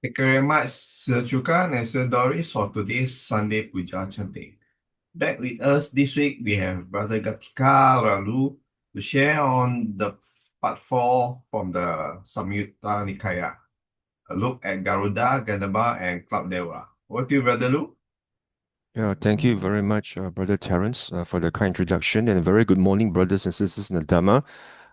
Thank you very much, 𝓤𝓾𝓷𝓫 and 𝓤𝓷𝓲𝓼 for today's Sunday Pūjā chanting. Back with us this week, we have Brother Ghatikara Loo to share on the part 4 from the Samyutta Nikaya, a look at Garuda, Gandhabba, and Deva. Over to you, Brother Loo. Yeah, thank you very much, Brother Terence, for the kind introduction, and a very good morning, brothers and sisters in the Dhamma.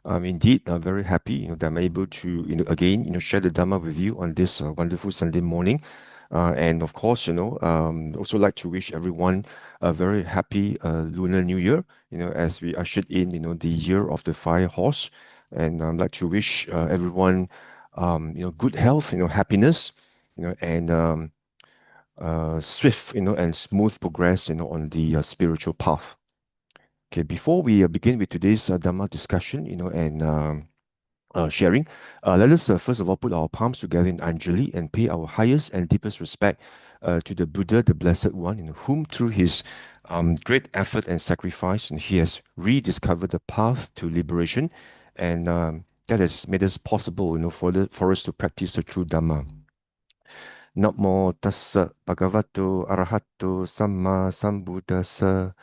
Indeed, I'm very happy, that I'm able to, again, share the Dhamma with you on this wonderful Sunday morning. And of course, also like to wish everyone a very happy Lunar New Year, as we ushered in, the year of the fire horse. And I'd like to wish everyone, good health, happiness, and swift, and smooth progress, on the spiritual path. Okay, before we begin with today's Dhamma discussion, and sharing, let us first of all put our palms together in Anjali and pay our highest and deepest respect to the Buddha, the Blessed One, whom through his great effort and sacrifice, and he has rediscovered the path to liberation, and that has made us possible, for us to practice the true Dhamma. Namo tassa bhagavato arahato samma sambuddhassa.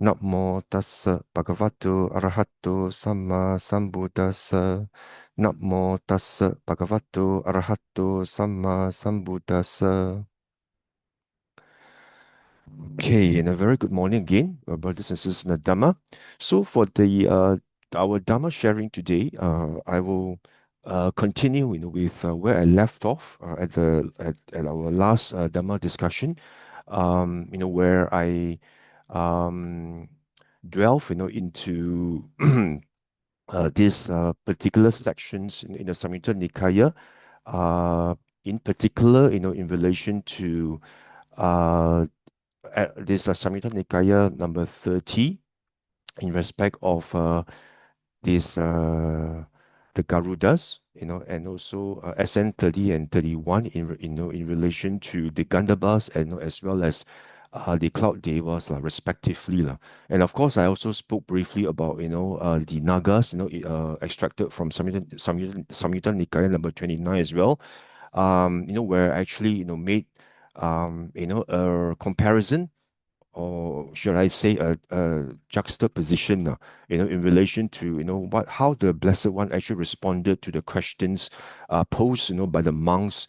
Namo tassa bhagavato arahato samma sambuddhassa. Namo tassa bhagavato arahato samma sambuddhassa. Okay, and a very good morning again, brothers and sisters in the Dhamma. So for the our Dhamma sharing today, I will continue, with where I left off at our last Dhamma discussion. Where I um, delve, into these particular sections in the Samyutta Nikaya, in particular, in relation to uh, this Samyutta Nikaya number 30, in respect of this the Garudas, and also SN 30 and 31 in relation to the Gandhabbas, and as well as the Cloud Devas, respectively, lah. And of course, I also spoke briefly about the Nagas, extracted from Samyutta Nikaya number 29 as well. Where I actually made a comparison, or should I say a juxtaposition, in relation to how the Blessed One actually responded to the questions posed, by the monks,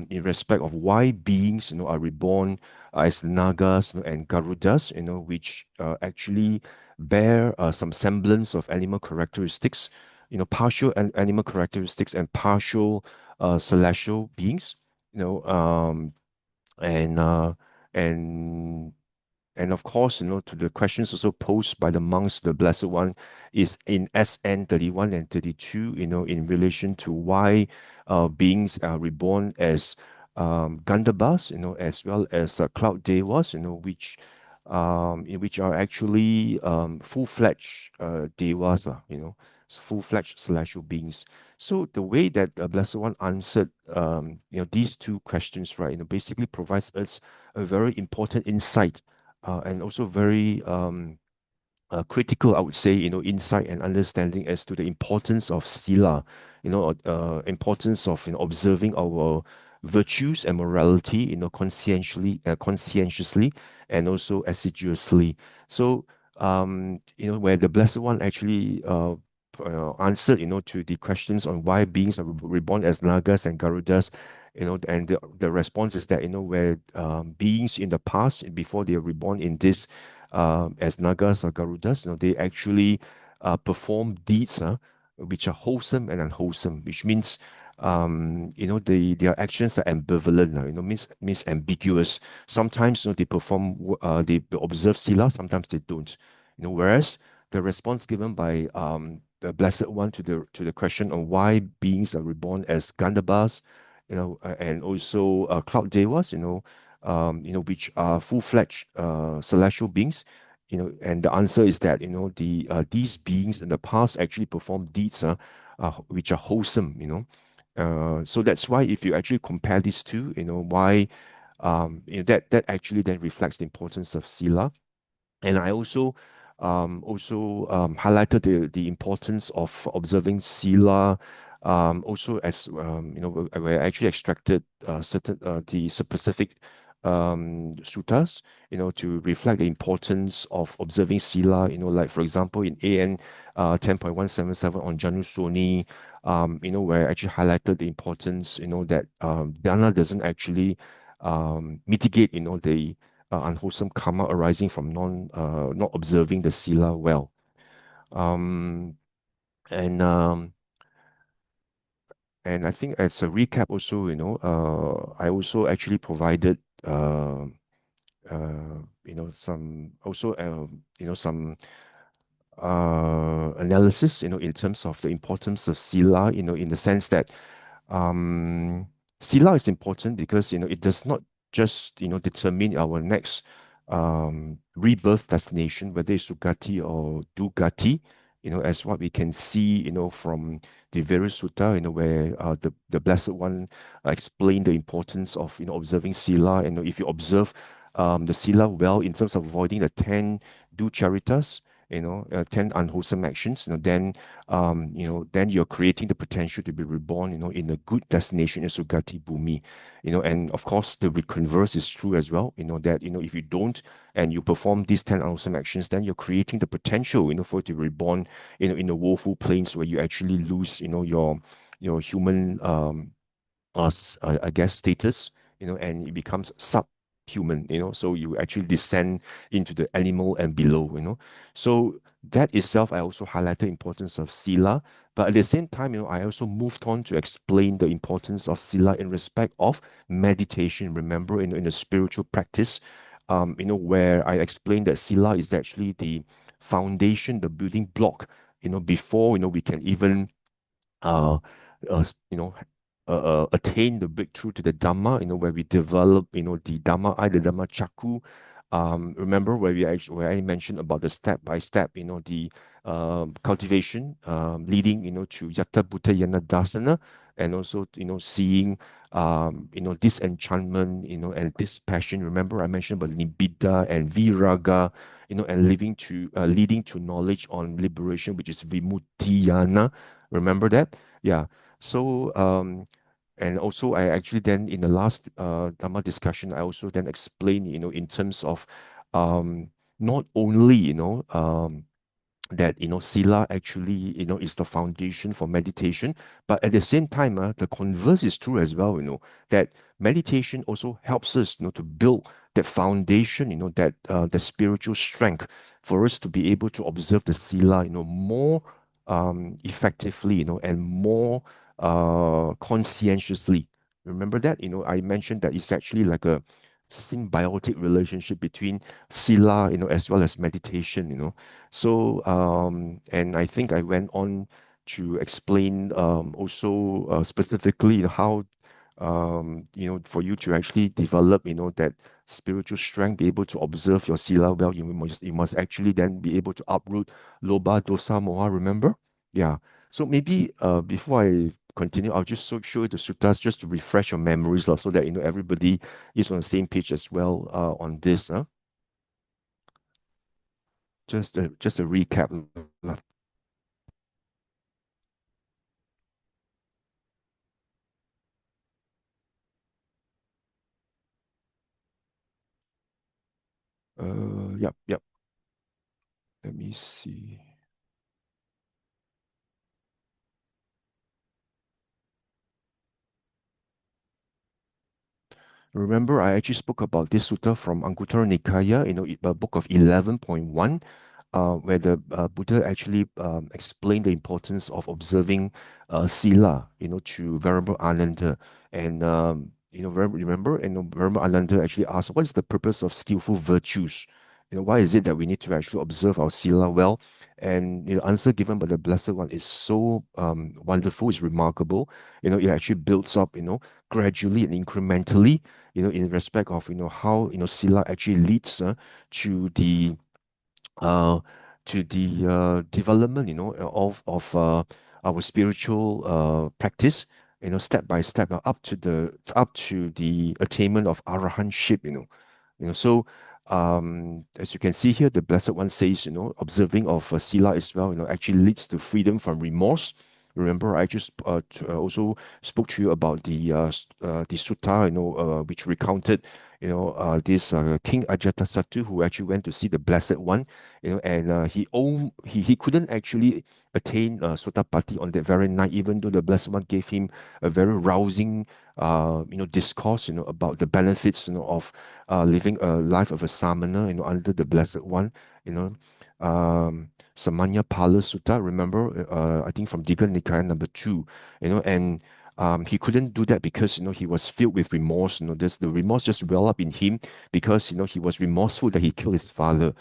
in respect of why beings, are reborn as Nagas, and Garudas, which actually bear some semblance of animal characteristics, partial animal characteristics and partial celestial beings, you know, um, and uh, and and of course, to the questions also posed by the monks, the Blessed One is in SN 31 and 32, in relation to why beings are reborn as Gandhabas, as well as Cloud Devas, which are actually full-fledged Devas, full-fledged celestial beings. So the way that the Blessed One answered, these two questions, right, basically provides us a very important insight, and also very critical, I would say, insight and understanding as to the importance of sila, importance of observing our virtues and morality, conscientiously, and also assiduously. So, where the Blessed One actually answered, to the questions on why beings are reborn as Nagas and Garudas, and the response is that, where beings in the past, before they are reborn in this as Nagas or Garudas, they actually perform deeds which are wholesome and unwholesome, which means their actions are ambivalent, means ambiguous. Sometimes they perform they observe sila, sometimes they don't. Whereas the response given by the Blessed One to the question on why beings are reborn as Gandhabas, and also Cloud Devas, which are full-fledged celestial beings, and the answer is that these beings in the past actually perform deeds which are wholesome, so that's why if you actually compare these two, why that actually then reflects the importance of sila. And I also highlighted the importance of observing sila Also, as where I actually extracted certain the specific suttas, to reflect the importance of observing sila. Like for example, in AN 10.177 on Janusoni, where I actually highlighted the importance, that dana doesn't actually mitigate, the unwholesome karma arising from not observing the sila well. Um, and And I think as a recap also, I also actually provided, some also, some analysis, in terms of the importance of sila, in the sense that um, sila is important because, it does not just, determine our next rebirth destination, whether it's Sugati or Dugati, as what we can see, from the various sutta, where the Blessed One explained the importance of, observing sila. And if you observe the sila well in terms of avoiding the 10 ducharitas, 10 unwholesome actions, then you're creating the potential to be reborn, in a good destination in Sugati Bhumi, and of course the converse is true as well, that, if you don't and you perform these 10 unwholesome actions, then you're creating the potential, for it to be reborn, in the woeful planes where you actually lose, your human, I guess, status, and it becomes subhuman, so you actually descend into the animal and below, So that itself, I also highlighted the importance of sila, but at the same time, I also moved on to explain the importance of sila in respect of meditation. Remember, in the spiritual practice, where I explained that sila is actually the foundation, the building block, before, we can even uh, attain the breakthrough to the Dhamma, where we develop, the Dhamma I, the Dhamma Chakku. Remember where I mentioned about the step by step, the cultivation, leading, to Yatta Bhuta Yana Dasana, and also, seeing, disenchantment, and this passion. Remember, I mentioned about Nibbida and Viraga, and leading to knowledge on liberation, which is Vimuttiyana. Remember that? Yeah. So, and also I actually then in the last Dhamma discussion, I also then explained, in terms of not only, that sila actually is the foundation for meditation, but at the same time the converse is true as well, that meditation also helps us, to build that foundation, that the spiritual strength for us to be able to observe the sila, more effectively, and more conscientiously. Remember that, I mentioned that it's actually like a symbiotic relationship between sila, as well as meditation, So, and I think I went on to explain also specifically, how, for you to actually develop, that spiritual strength, be able to observe your sila well, you must actually then be able to uproot loba, dosa, moha, remember? Yeah. So maybe before I continue, I'll just show you the suttas just to refresh your memories, so that, everybody is on the same page as well on this. Just a recap. lah. Yep, yep. Let me see. Remember, I actually spoke about this sutta from Anguttara Nikaya, book of 11.1, where the Buddha actually explained the importance of observing sila, to Venerable Ananda. And, remember, Venerable Ananda actually asked, what is the purpose of skillful virtues? Why is it that we need to actually observe our sila well? And the answer given by the Blessed One is so wonderful, it's remarkable. It actually builds up, gradually and incrementally, in respect of, how, sila actually leads to the uh, development, of our spiritual practice, step by step, up to the attainment of arahantship, So, as you can see here, the Blessed One says, observing of sila as well, actually leads to freedom from remorse, Remember, I just also spoke to you about the sutta, which recounted, this King Ajatasattu, who actually went to see the Blessed One, and he couldn't actually attain Sotapatti on that very night, even though the Blessed One gave him a very rousing, discourse, about the benefits, of living a life of a samana, under the Blessed One, you know. Samanya Pala Sutta, remember, I think from Digha Nikaya number 2, and he couldn't do that because he was filled with remorse. The remorse just well up in him because he was remorseful that he killed his father.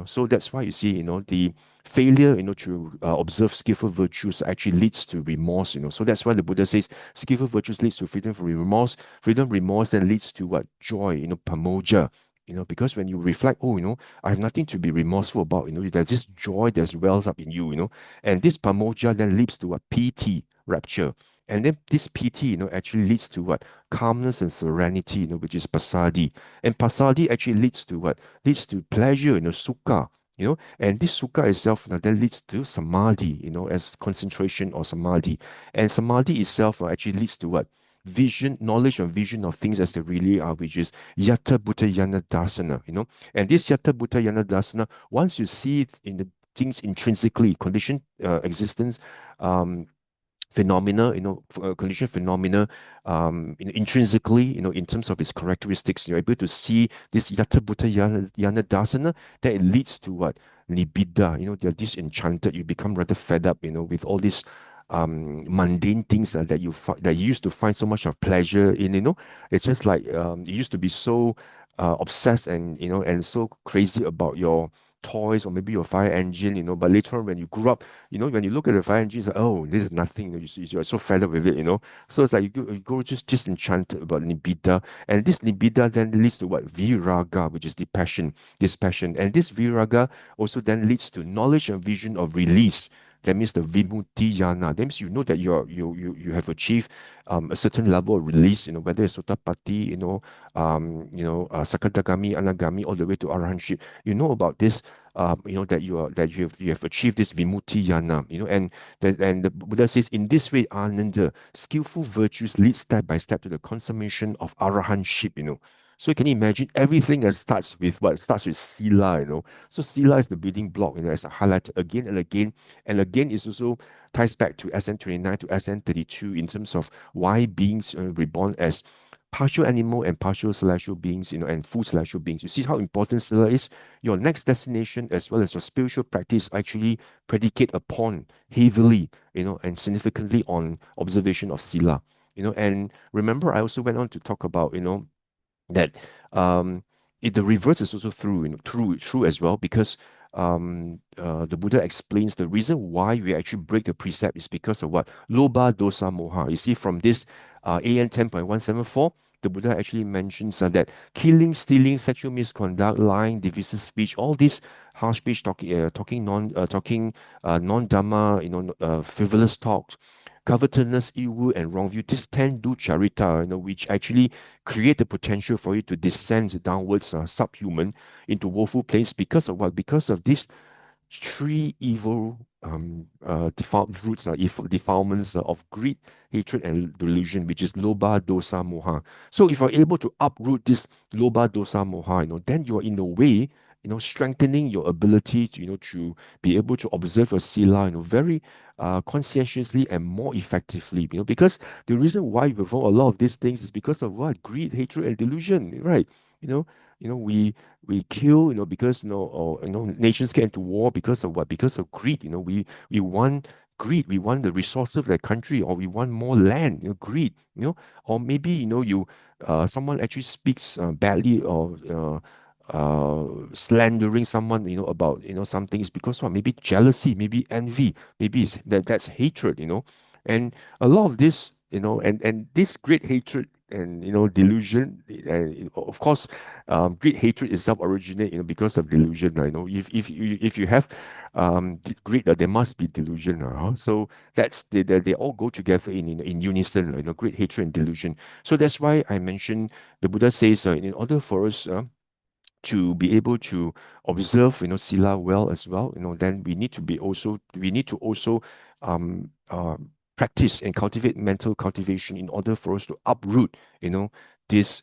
So that's why you see, the failure, to observe skillful virtues actually leads to remorse. So that's why the Buddha says skillful virtues leads to freedom from remorse. Freedom, remorse then leads to what? Joy. Pamoja. Because when you reflect, oh, I have nothing to be remorseful about. There's this joy that wells up in you. And this pamoja then leads to what? Piti, rapture. And then this piti, actually leads to what? Calmness and serenity, which is pasadi. And pasadi actually leads to what? Leads to pleasure, sukha. And this sukha itself then leads to samadhi, as concentration or samadhi. And samadhi itself actually leads to what? Vision, knowledge and vision of things as they really are, which is Yata Bhuta Yana Dasana, And this Yata Bhuta Yana Dasana, once you see it in the things intrinsically, conditioned existence, phenomena, condition phenomena, intrinsically, in terms of its characteristics, you're able to see this Yata Bhuta Yana Dasana, that it leads to what? Nibbida, they're disenchanted, you become rather fed up, with all these mundane things that you used to find so much of pleasure in, it's just like you used to be so obsessed and so crazy about your toys or maybe your fire engine, but later on when you grew up, when you look at the fire engine, it's like, oh, this is nothing, you're so fed up with it, so it's like you go just enchanted about nibbida, and this nibbida then leads to what? Viraga, which is the passion, this passion, and this viraga also then leads to knowledge and vision of release. That means the vimutti yana. That means you know that you have achieved a certain level of release. Whether it's sotapatti, sakadagami, anagami, all the way to arahantship. You know about this. That you have achieved this vimutti yana. And the Buddha says in this way, ananda, skillful virtues lead step by step to the consummation of arahantship. So can you imagine everything that starts with what? Starts with sila. So sila is the building block. As I highlighted again and again. And again, it also ties back to SN29 to SN32 in terms of why beings reborn as partial animal and partial celestial beings, and full celestial beings. You see how important Sila is? Your next destination as well as your spiritual practice actually predicate upon heavily, and significantly on observation of Sila. And remember, I also went on to talk about, that the reverse is also true as well, because the Buddha explains the reason why we actually break the precept is because of what? Loba, dosa, moha. You see, from this AN 10.174, the Buddha actually mentions that killing, stealing, sexual misconduct, lying, divisive speech, all these harsh speech, talking non-dhamma, frivolous talk, covetousness, ill will, and wrong view. This 10 do charita, which actually create the potential for you to descend downwards, subhuman, into woeful place because of what? Because of this three evil roots, evil defilements of greed, hatred, and delusion, which is loba, dosa, moha. So if you're able to uproot this loba, dosa, moha, then you're in a way, strengthening your ability to, to be able to observe your sila, very conscientiously and more effectively, because the reason why we perform a lot of these things is because of what? Greed, hatred, and delusion, right? We kill, because or nations get into war because of what? Because of greed. We want greed. We want the resources of that country, or we want more land. Greed. Or maybe you someone actually speaks badly or slandering someone, about some things because what? Maybe jealousy, maybe envy, maybe that's hatred. And a lot of this, and this great hatred and delusion, and of course, great hatred itself originate because of delusion. If you have greed, there must be delusion. So that's they all go together in unison. Great hatred and delusion. So that's why I mentioned the Buddha says in order for us to be able to observe, sila well as well, then we need to also um, practice and cultivate mental cultivation in order for us to uproot, this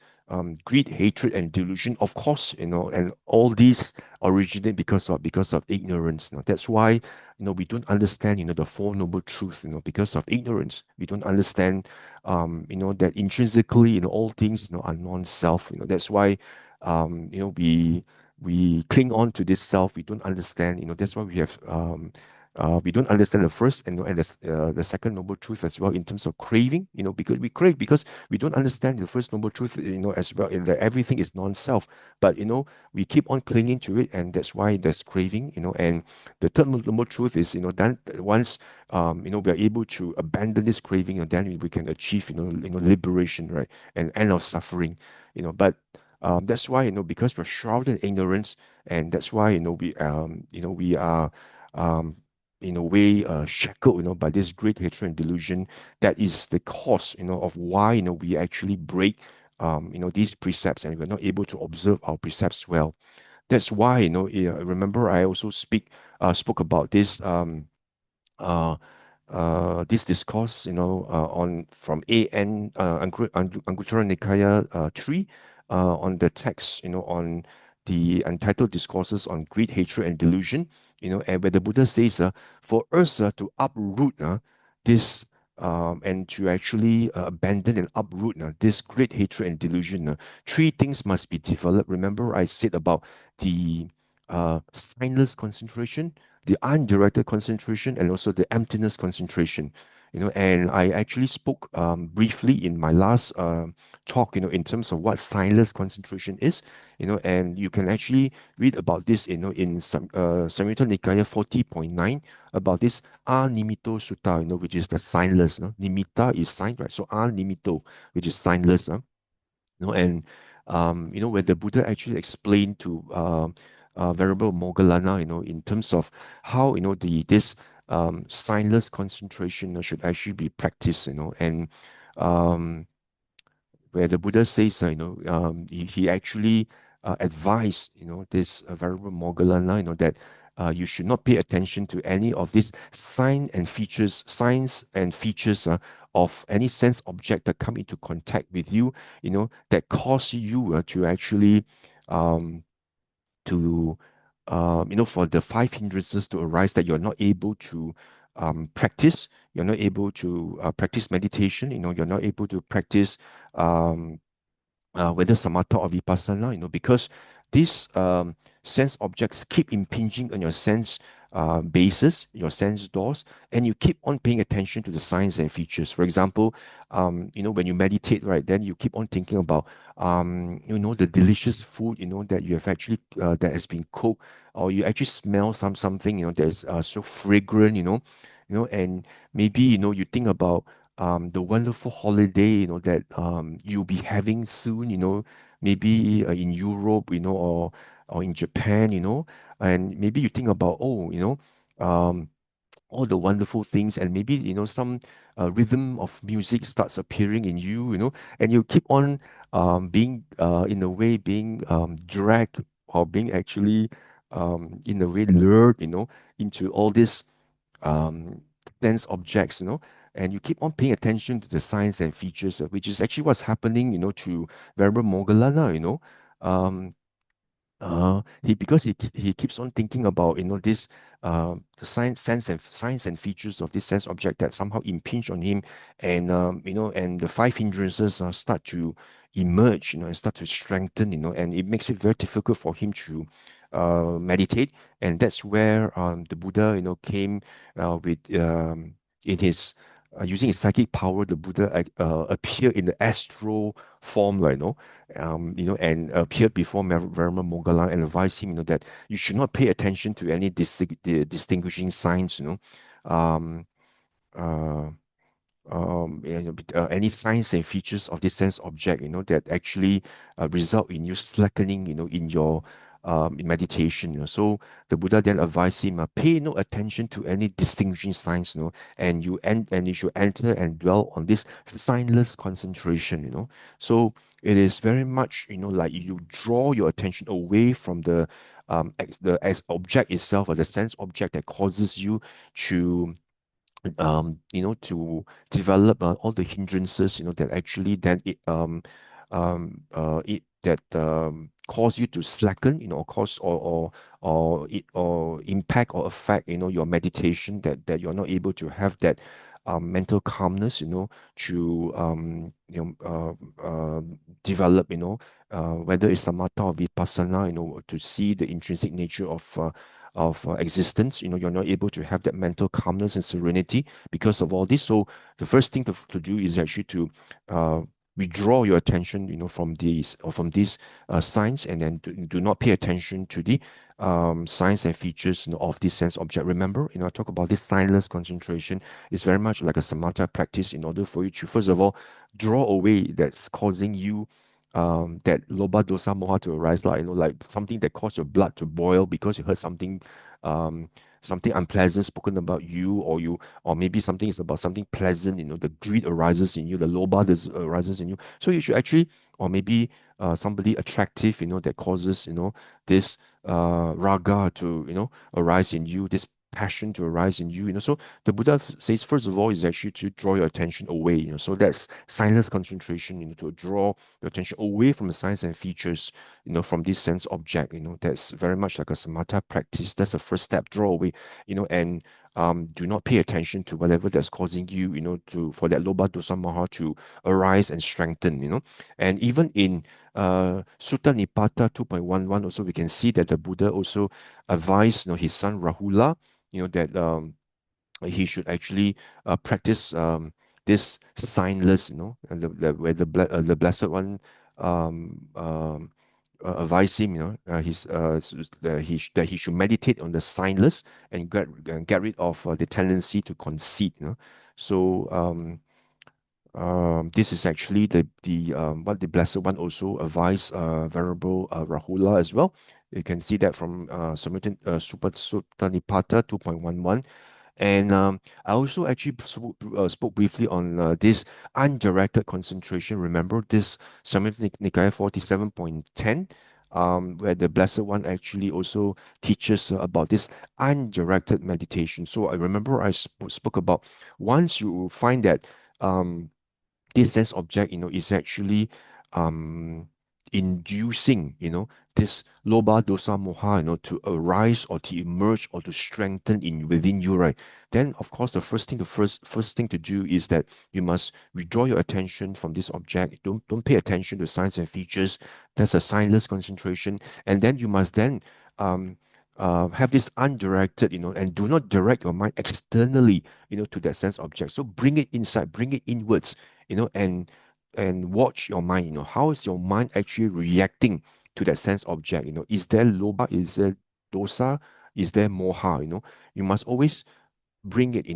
greed, hatred, and delusion. Of course, and all these originate because of ignorance. That's why we don't understand the Four Noble Truths. Because of ignorance, we don't understand that intrinsically all things are non-self. That's why we cling on to this self. We don't understand. That's why we don't understand the first and the second noble truth as well in terms of craving. Because we crave because we don't understand the first noble truth. As well, in that everything is non-self. But we keep on clinging to it, and that's why there's craving. And the third noble truth is then once we are able to abandon this craving, and then we can achieve liberation, right, and end of suffering. But that's why because we're shrouded in ignorance, and that's why we are um, in a way shackled by this great hatred and delusion. That is the cause of why we actually break these precepts, and we're not able to observe our precepts well. That's why remember I also spoke about uh, this discourse, on from AN Anguttara Nikaya 3, on the text, on the entitled discourses on greed, hatred, and delusion, and where the Buddha says, for us to uproot this and to actually abandon and uproot this great hatred and delusion, three things must be developed. Remember, I said about the signless concentration, the undirected concentration, and also the emptiness concentration. And I actually spoke briefly in my last talk, in terms of what signless concentration is, and you can actually read about this, in Samyutta Nikaya 40.9, about this Animito Sutta, which is the signless. Nimitta is sign, right? So Animito, which is signless. And where the Buddha actually explained to Venerable Moggallana, in terms of how this signless concentration should actually be practiced, and um, where the Buddha says, he actually advised, this Venerable Moggallana, that you should not pay attention to any of these signs and features of any sense object that come into contact with you, that cause you to actually um, to for the five hindrances to arise, that you're not able to practice. You're not able to practice meditation. You're not able to practice um, whether samatha or vipassana, because these sense objects keep impinging on your sense bases, your sense doors, and you keep on paying attention to the signs and features. For example, when you meditate, right, then you keep on thinking about, the delicious food, that you have actually, that has been cooked, or you actually smell something, that's so fragrant, and maybe, you think about the wonderful holiday, that you'll be having soon, maybe in Europe, or in Japan, and maybe you think about, oh, um, all the wonderful things, and maybe some rhythm of music starts appearing in you, and you keep on being in a way being dragged, or being actually in a way lured, into all this um, dense objects, and you keep on paying attention to the signs and features, which is actually what's happening, to Venerable Moggallana, because he keeps on thinking about this the signs and features of this sense object that somehow impinge on him, and and the five hindrances start to emerge, and start to strengthen, and it makes it very difficult for him to meditate. And that's where the Buddha came with in his using his psychic power. The Buddha appeared in the astral form, right, and appeared before Venerable Moggallana and advised him, that you should not pay attention to any the distinguishing signs, um, uh, any signs and features of this sense object, that actually result in you slackening, in your in meditation. So the Buddha then advised him, pay no attention to any distinguishing signs, and you should enter and dwell on this signless concentration. So it is very much, like you draw your attention away from the object itself, or the sense object that causes you to to develop all the hindrances, that actually then it that cause you to slacken, or cause or impact or affect, your meditation, that you're not able to have that mental calmness, to develop, whether it's samatha or vipassana, to see the intrinsic nature of existence. You're not able to have that mental calmness and serenity because of all this. So the first thing to do is actually to uh, withdraw your attention, from these signs, and then do not pay attention to the signs and features, of this sense object. Remember, I talk about this signless concentration is very much like a samatha practice in order for you to, first of all, draw away that's causing you that loba dosa moha to arise, like something that caused your blood to boil because you heard um, something unpleasant spoken about you, or maybe something is about something pleasant, the greed arises in you, the loba arises in you. So you should actually, or maybe somebody attractive, that causes, this raga to, arise in you, this passion to arise in you, so the Buddha says, first of all, is actually to draw your attention away, so that's silence concentration, to draw your attention away from the signs and features, from this sense object, that's very much like a samatha practice. That's the first step, draw away, and do not pay attention to whatever that's causing you, for that loba dosa maha to arise and strengthen, and even in Sutta Nipata 2.11, also we can see that the Buddha also advised, his son Rahula, that he should actually practice this signless, and where the blessed one um, um, advise him, that he should meditate on the signless and get rid of the tendency to conceit. So this is actually the what the Blessed One also advised Venerable Rahula as well. You can see that from Sutta Nipata 2.11. And I also actually spoke briefly on this undirected concentration. Remember this Samyutta Nikaya 47.10, where the Blessed One actually also teaches about this undirected meditation. So I remember I spoke about, once you find that this sense object, is actually um, inducing, this loba dosa moha, to arise or to emerge or to strengthen in within you, right? Then, of course, the first thing to do is that you must withdraw your attention from this object. Don't pay attention to signs and features. That's a signless concentration, and then you must then um, have this undirected, and do not direct your mind externally, to that sense object. So bring it inside, bring it inwards, and watch your mind. How is your mind actually reacting to that sense object? Is there loba, is there dosa, is there moha? You must always bring it,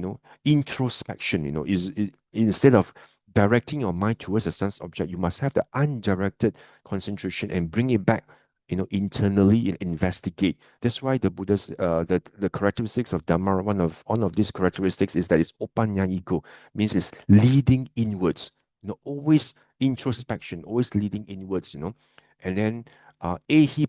introspection. Instead of directing your mind towards a sense object, you must have the undirected concentration and bring it back, internally, and investigate. That's why the Buddha's the characteristics of Dhamma, one of these characteristics is that it's opanyayiko, means it's leading inwards, always introspection, always leading inwards, and then ehi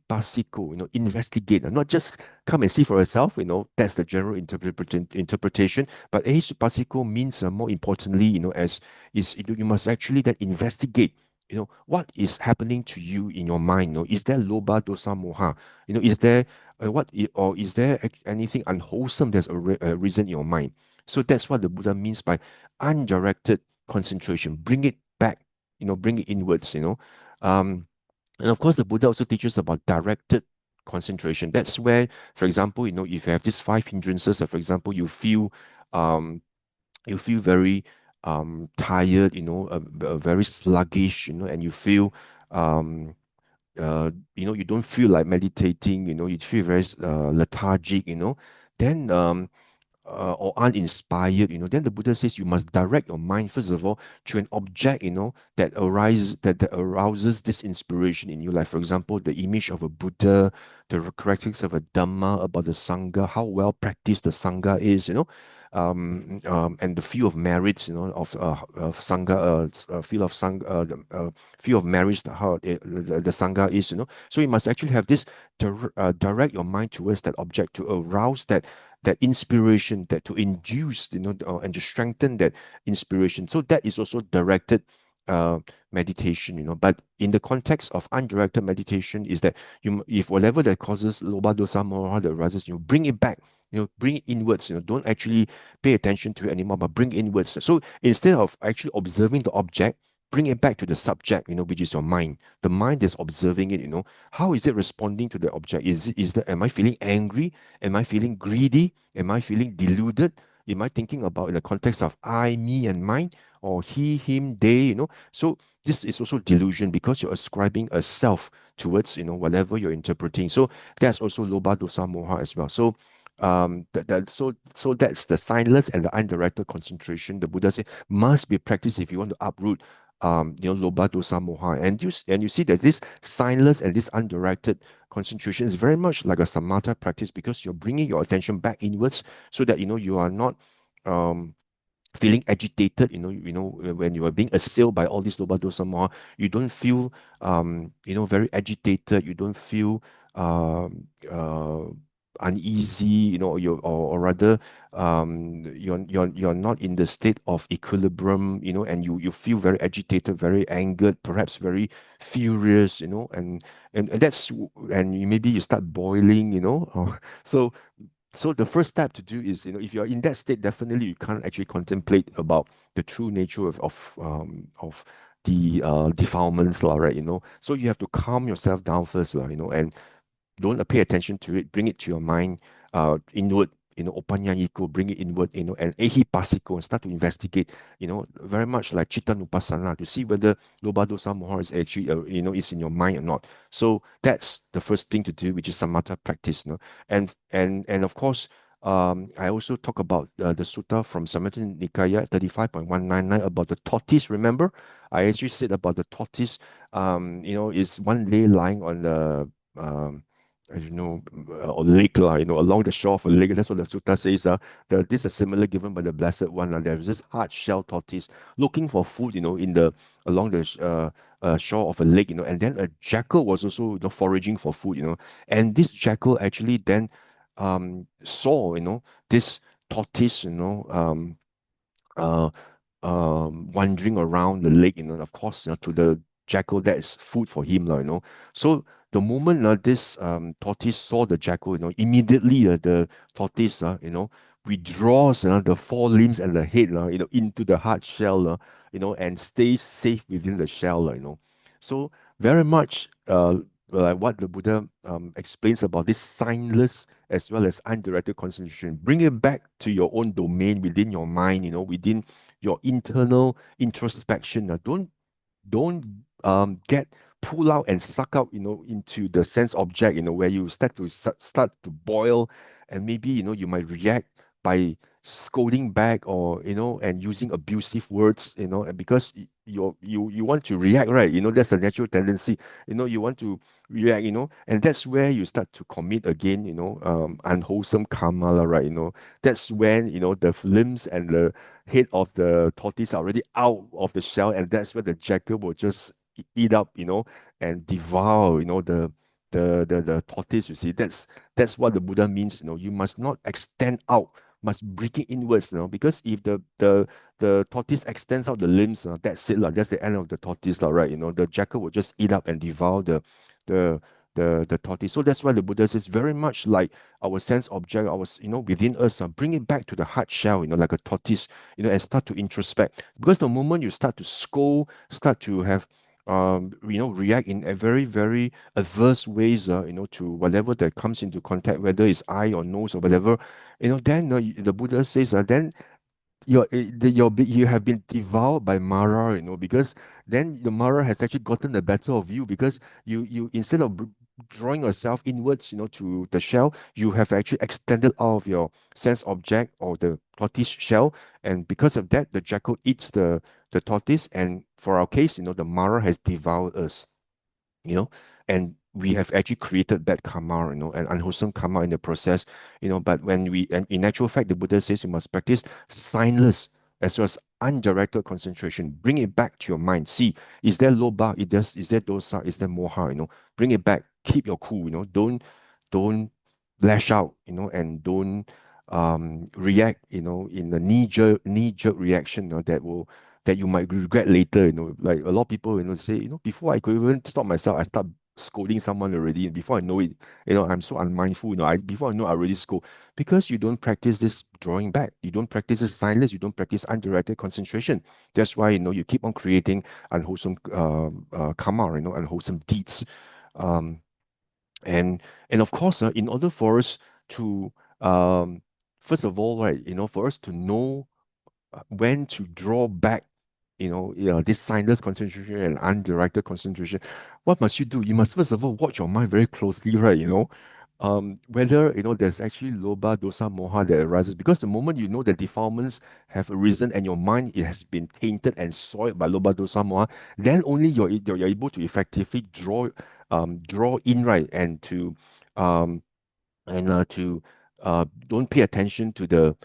investigate, not just come and see for yourself, that's the general interpretation. But ehi means, more importantly, as is, you must actually then investigate, what is happening to you in your mind. Is there loba dosa moha? Is there or is there anything unwholesome that's arisen in your mind? So that's what the Buddha means by undirected concentration. Bring it back, bring it inwards. Um, and of course, the Buddha also teaches about directed concentration. That's where, for example, if you have these five hindrances, for example, um, you feel very tired, very sluggish, and you feel um, you don't feel like meditating, you feel very lethargic, then or uninspired, then the Buddha says you must direct your mind, first of all, to an object, that arouses this inspiration in you. Like, for example, the image of a Buddha, the characteristics of a Dhamma, about the Sangha, how well practiced the Sangha is, and the field of merits, of Sangha, field of Sangha, field of merits, how the Sangha is. So you must actually have this direct your mind towards that object to arouse that that inspiration, that to induce, and to strengthen that inspiration. So that is also directed uh, meditation, But in the context of undirected meditation, is that if whatever that causes loba dosa moha that arises, bring it back, bring it inwards, don't actually pay attention to it anymore, but bring it inwards. So instead of actually observing the object, bring it back to the subject, which is your mind. The mind is observing it, How is it responding to the object? Am I feeling angry? Am I feeling greedy? Am I feeling deluded? Am I thinking about in the context of I, me, and mine, or he, him, they, So this is also delusion because you're ascribing a self towards, whatever you're interpreting. So that's also loba dosa moha as well. So so that's the signless and the undirected concentration. The Buddha said must be practiced if you want to uproot loba dosa moha. And you see that this signless and this undirected concentration is very much like a samatha practice because you're bringing your attention back inwards so that you are not um feeling agitated, when you are being assailed by all these loba dosa moha, you don't feel very agitated, you don't feel uneasy, or rather you're not in the state of equilibrium, and you feel very agitated, very angered, perhaps very furious, and maybe you start boiling, so so the first step to do is, if you're in that state, definitely you can't actually contemplate about the true nature of the defilements, lah, right? So you have to calm yourself down first, lah, and don't pay attention to it, bring it to your mind, inward, opanyayiko, bring it inward, and ehipasiko, and start to investigate, very much like chitta nupassana, to see whether loba dosa moha is actually, is in your mind or not. So that's the first thing to do, which is samatha practice, and of course, I also talk about the sutta from Samyutta Nikaya 35.199 about the tortoise. Remember, I actually said about the tortoise, is one lay lying on the I don't know, or lake, along the shore of a lake. That's what the sutta says. This is similar given by the Blessed One. There's this hard shell tortoise looking for food, along the shore of a lake, and then a jackal was also, foraging for food, and this jackal actually then saw, this tortoise, uh, wandering around the lake, of course, to the jackal, that is food for him, So the moment this tortoise saw the jackal, immediately the tortoise, withdraws the four limbs and the head, into the hard shell, and stays safe within the shell, So very much like what the Buddha explains about this signless as well as undirected concentration. Bring it back to your own domain within your mind, within your internal introspection. Don't get pull out and suck out, into the sense object, where you start to boil, and maybe you might react by scolding back, or and using abusive words, and because you want to react, right? That's a natural tendency. You want to react, and that's where you start to commit again, unwholesome karma, lah, right? That's when the limbs and the head of the tortoise are already out of the shell, and that's where the jackal will just eat up, and devour, the tortoise. You see, that's what the Buddha means. You must not extend out, must bring it inwards. Because if the tortoise extends out the limbs, that's it, that's the end of the tortoise, right? The jackal will just eat up and devour the the tortoise. So that's why the Buddha says very much like our sense object, our within us, bring it back to the hard shell, like a tortoise, and start to introspect. Because the moment you start to scold, start to have react in a very, very adverse ways, to whatever that comes into contact, whether it's eye or nose or whatever, then the Buddha says, then you have been devoured by Mara, because then the Mara has actually gotten the better of you, because you instead of drawing yourself inwards, to the shell, you have actually extended out of your sense object or the tortoise shell, and because of that, the jackal eats the tortoise, and for our case, the Mara has devoured us, and we have actually created bad karma, and unwholesome karma in the process, but and in actual fact, the Buddha says you must practice signless as well as undirected concentration. Bring it back to your mind. See, is there loba? Is there dosa? Is there moha? Bring it back. Keep your cool. Don't lash out. And don't react, in a knee jerk reaction, that you might regret later. Like a lot of people, say, before I could even stop myself, I start scolding someone already, and before I know it, I'm so unmindful. Before I know, I already scold because you don't practice this drawing back. You don't practice this silence. You don't practice undirected concentration. That's why you keep on creating unwholesome karma, unwholesome deeds. Um, and of course, in order for us to um, first of all, right, for us to know when to draw back, this signless concentration and undirected concentration, what must you do? You must first of all watch your mind very closely, right? Whether there's actually loba, dosa, moha that arises, because the moment you know that defilements have arisen and your mind it has been tainted and soiled by loba, dosa, moha, then only you're able to effectively draw in, right, um, to don't pay attention to the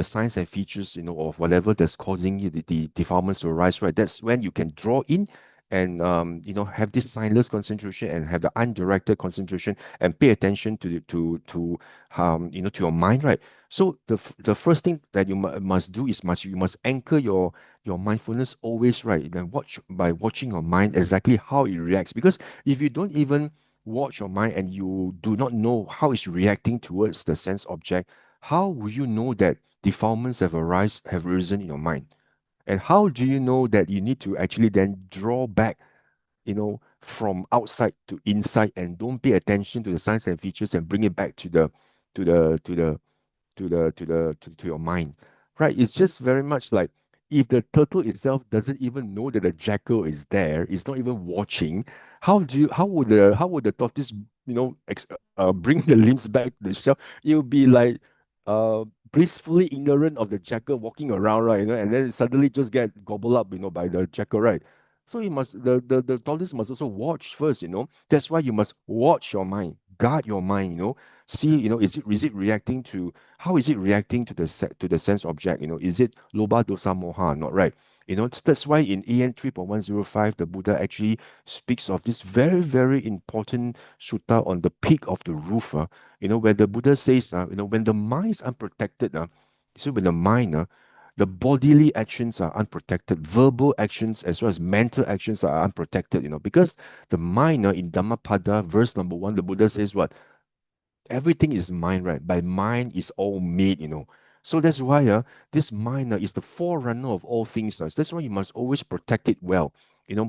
signs and features, of whatever that's causing you the defilements to arise, right? That's when you can draw in and have this signless concentration and have the undirected concentration and pay attention to your mind, right? So the first thing that you must do is you must anchor your mindfulness always, right? Then watch by watching your mind exactly how it reacts, because if you don't even watch your mind and you do not know how it's reacting towards the sense object, how will you know that defilements have arisen in your mind? And how do you know that you need to actually then draw back, from outside to inside, and don't pay attention to the signs and features and bring it back to the to the to your mind, right? It's just very much like if the turtle itself doesn't even know that the jackal is there, it's not even watching. How would the tortoise bring the limbs back to the shell? It would be like uh blissfully ignorant of the jackal walking around, right? And then suddenly just get gobbled up, by the jackal, right? So you must the tortoise must also watch first. That's why you must watch your mind, guard your mind. See, is it reacting to how is it reacting to to the sense object? Is it loba, dosa, moha, not right? That's why in AN 3.105 the Buddha actually speaks of this very, very important sutta on the peak of the roof, where the Buddha says, when the mind is unprotected, so when the mind, the bodily actions are unprotected, verbal actions as well as mental actions are unprotected, because the mind, in Dhammapada, verse number 1, the Buddha says what? Everything is mind, right? By mind is all made. So that's why this mind is the forerunner of all things. That's why you must always protect it well,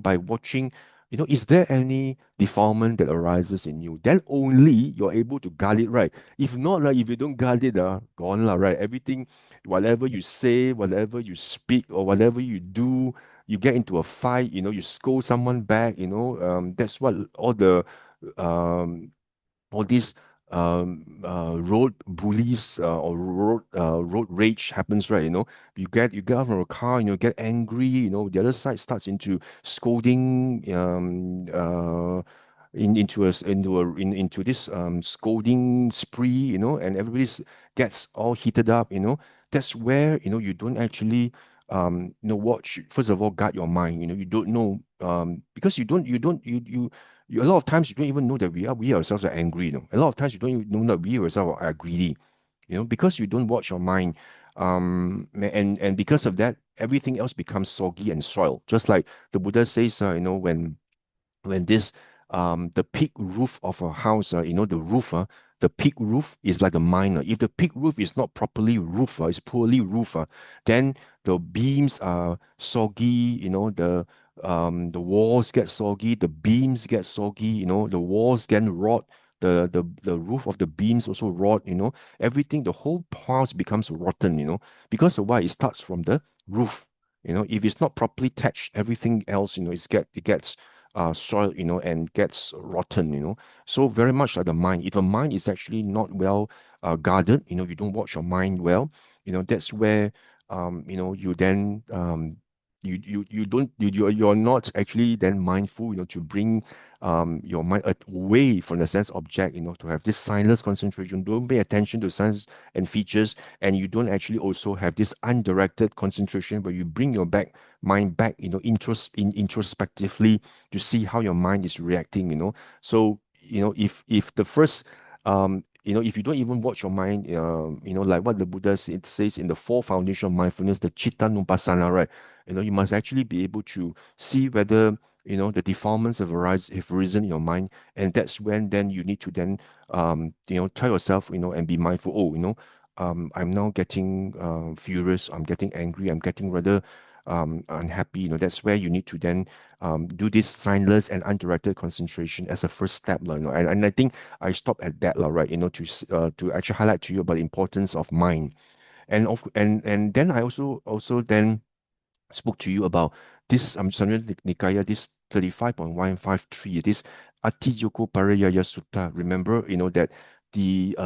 by watching, is there any defilement that arises in you? Then only you're able to guard it, right? If not, if you don't guard it, gone, right? Everything, whatever you say, whatever you speak, or whatever you do, you get into a fight, you scold someone back, that's what um, all these road bullies, or road rage happens, right? You get out from a car, get angry, the other side starts into scolding, into this scolding spree, and everybody gets all heated up. That's where you don't actually watch. First of all, guard your mind. You don't know, because a lot of times you don't even know that we ourselves are angry. A lot of times you don't even know that we ourselves are greedy. Because you don't watch your mind, and because of that, everything else becomes soggy and soiled. Just like the Buddha says, when this the peak roof of a house, the roof, the peak roof is like a mine. If the peak roof is not properly roofed, it's poorly roofed, then the beams are soggy. The walls get soggy, the beams get soggy. The walls get rot. The roof of the beams also rot. Everything, the whole house becomes rotten. Because of why it starts from the roof. If it's not properly thatched, everything else, it gets soil, and gets rotten. So very much like the mind. If a mind is actually not well guarded, you don't watch your mind well, that's where you then you don't you're not actually then mindful, to bring your mind away from the sense object, to have this signless concentration. Don't pay attention to signs and features, and you don't actually also have this undirected concentration where you bring your mind back, introspectively, to see how your mind is reacting. So if the first if you don't even watch your mind, like what the Buddha says in the four foundation of mindfulness, the chitta nupassana, right? You must actually be able to see whether, the defilements have risen in your mind, and that's when then you need to then, tell yourself, and be mindful. Oh, I'm now getting furious. I'm getting angry. I'm getting rather unhappy. That's where you need to then do this signless and undirected concentration as a first step, and I think I stop at that, right? To actually highlight to you about the importance of mind, and then I also then spoke to you about this Samyutta Nikaya, this 35.153, this Ati-yoko Parayaya Sutta. Remember, that the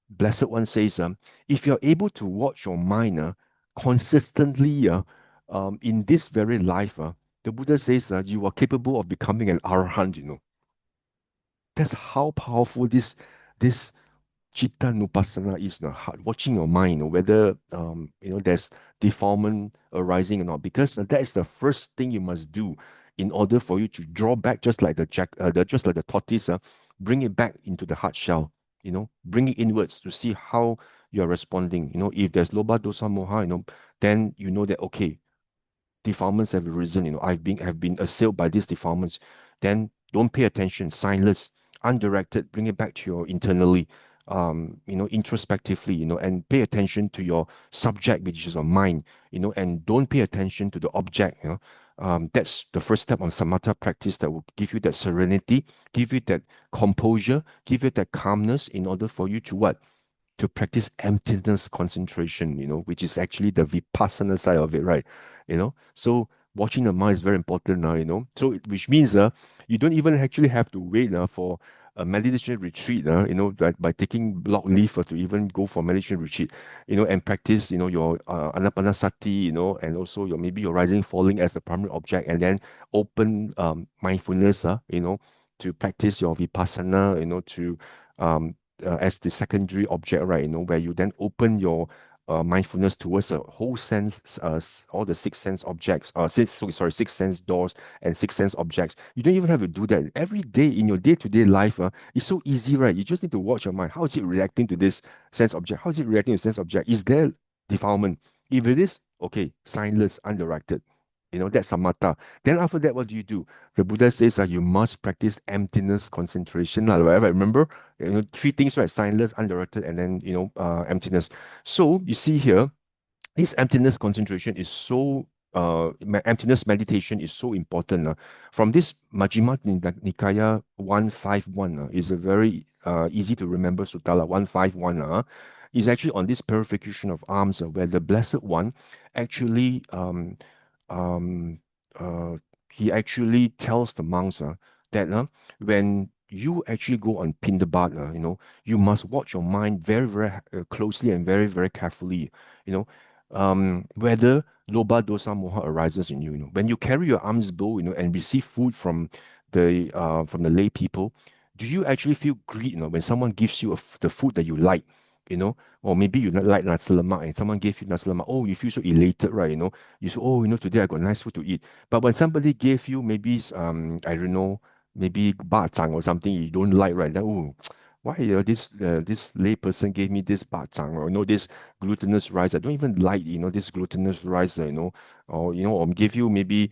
Blessed One says, if you're able to watch your mind consistently in this very life, the Buddha says you are capable of becoming an arahant. That's how powerful this Chitta Nupassana is watching your mind, whether there's defilement arising or not, because that is the first thing you must do in order for you to draw back, just like just like the tortoise, bring it back into the hard shell, bring it inwards to see how you are responding. If there's loba dosa moha, then you know that okay, defilements have arisen, have been assailed by these defilements, then don't pay attention, signless, undirected, bring it back to your internally, introspectively, and pay attention to your subject, which is your mind, and don't pay attention to the object, that's the first step on samatha practice that will give you that serenity, give you that composure, give you that calmness in order for you to what? To practice emptiness concentration, which is actually the vipassana side of it, right? So watching the mind is very important now, which means you don't even actually have to wait for a meditation retreat, by taking block leave to even go for meditation retreat, and practice, your anapanasati, and also maybe your rising, falling as the primary object, and then open mindfulness, to practice your vipassana, um, as the secondary object, right? Where you then open your mindfulness towards a whole sense, all the six sense objects, six sense doors and six sense objects. You don't even have to do that every day in your day-to-day life. It's so easy, right? You just need to watch your mind. How is it reacting to this sense object? How is it reacting to sense object? Is there defilement? If it is, okay, signless, undirected. That's samatha. Then after that, what do? The Buddha says that you must practice emptiness concentration. Whatever. Remember, three things, right? Signless, undirected, and then emptiness. So you see here, this emptiness concentration is so emptiness meditation is so important. From this Majjhima Nikaya 151, is a very easy to remember sutta 151. Is actually on this purification of arms, where the Blessed One actually um, uh, he actually tells the monks that when you actually go on Pindabat, you must watch your mind very, very closely and very, very carefully, whether loba dosa moha arises in you. When you carry your alms bowl, and receive food from the lay people, do you actually feel greed, when someone gives you the food that you like, or maybe you like nasi lemak and someone gave you nasi lemak, oh, you feel so elated, right? You say, oh, today I got nice food to eat. But when somebody gave you maybe I don't know, maybe bak or something you don't like, right? Then, oh, why this lay person gave me this bak or this glutinous rice? I don't even like this glutinous rice, or give you maybe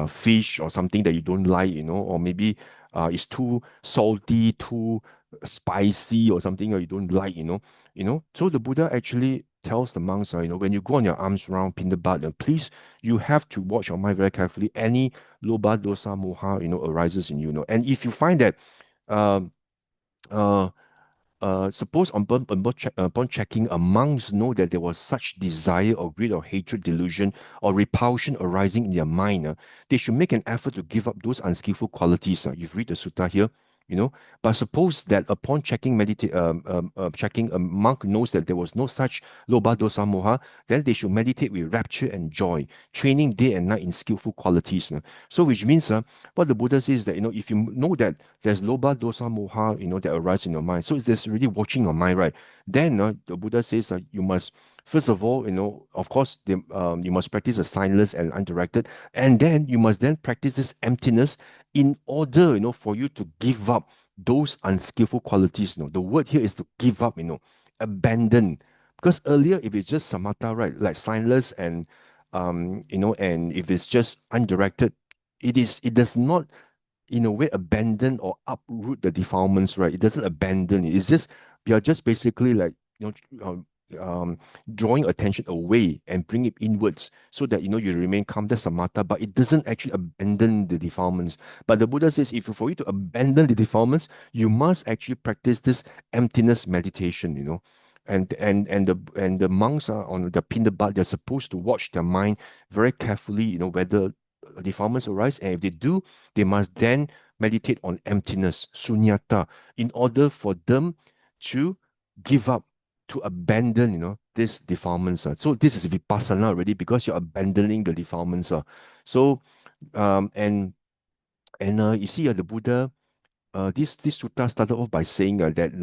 fish or something that you don't like, or maybe it's too salty, too spicy or something or you don't like, So the Buddha actually tells the monks, when you go on your arms round Pindabat, please, you have to watch your mind very carefully. Any loba dosa moha, arises in you, And if you find that um uh suppose upon checking, a monks know that there was such desire or greed or hatred, delusion, or repulsion arising in their mind, they should make an effort to give up those unskillful qualities. You've read the sutta here, But suppose that upon checking, a monk knows that there was no such loba dosa moha, then they should meditate with rapture and joy, training day and night in skillful qualities. So, which means, what the Buddha says is that if you know that there's loba dosa moha, that arise in your mind, so it's really watching your mind, right? Then the Buddha says you must first of all, of course, you must practice a signless and undirected, and then you must then practice this emptiness in order, for you to give up those unskillful qualities. The word here is to give up, abandon. Because earlier, if it's just samatha, right, like signless and and if it's just undirected, it does not in a way abandon or uproot the defilements, right? It doesn't abandon it. It's just you're just basically like drawing attention away and bring it inwards so that you remain calm. That's samatha, but it doesn't actually abandon the defilements. But the Buddha says if for you to abandon the defilements, you must actually practice this emptiness meditation. And the monks are on the pindabat, they're supposed to watch their mind very carefully, whether defilements arise, and if they do, they must then meditate on emptiness, sunyata, in order for them to give up, to abandon, these defilements. So this is vipassana already because you're abandoning the defilements. So you see, the Buddha, this sutta started off by saying that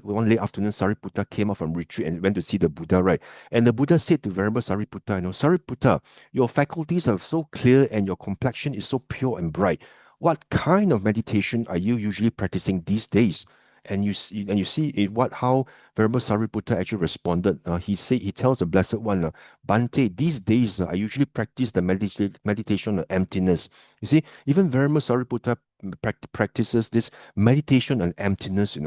one late afternoon, Sariputta came out from retreat and went to see the Buddha, right? And the Buddha said to Venerable Sariputta, Sariputta, your faculties are so clear and your complexion is so pure and bright. What kind of meditation are you usually practicing these days? And you see how Venerable Sariputta actually responded. He tells the Blessed One, Bhante, these days I usually practice the meditation on emptiness. You see, even Venerable Sariputta practices this meditation on emptiness,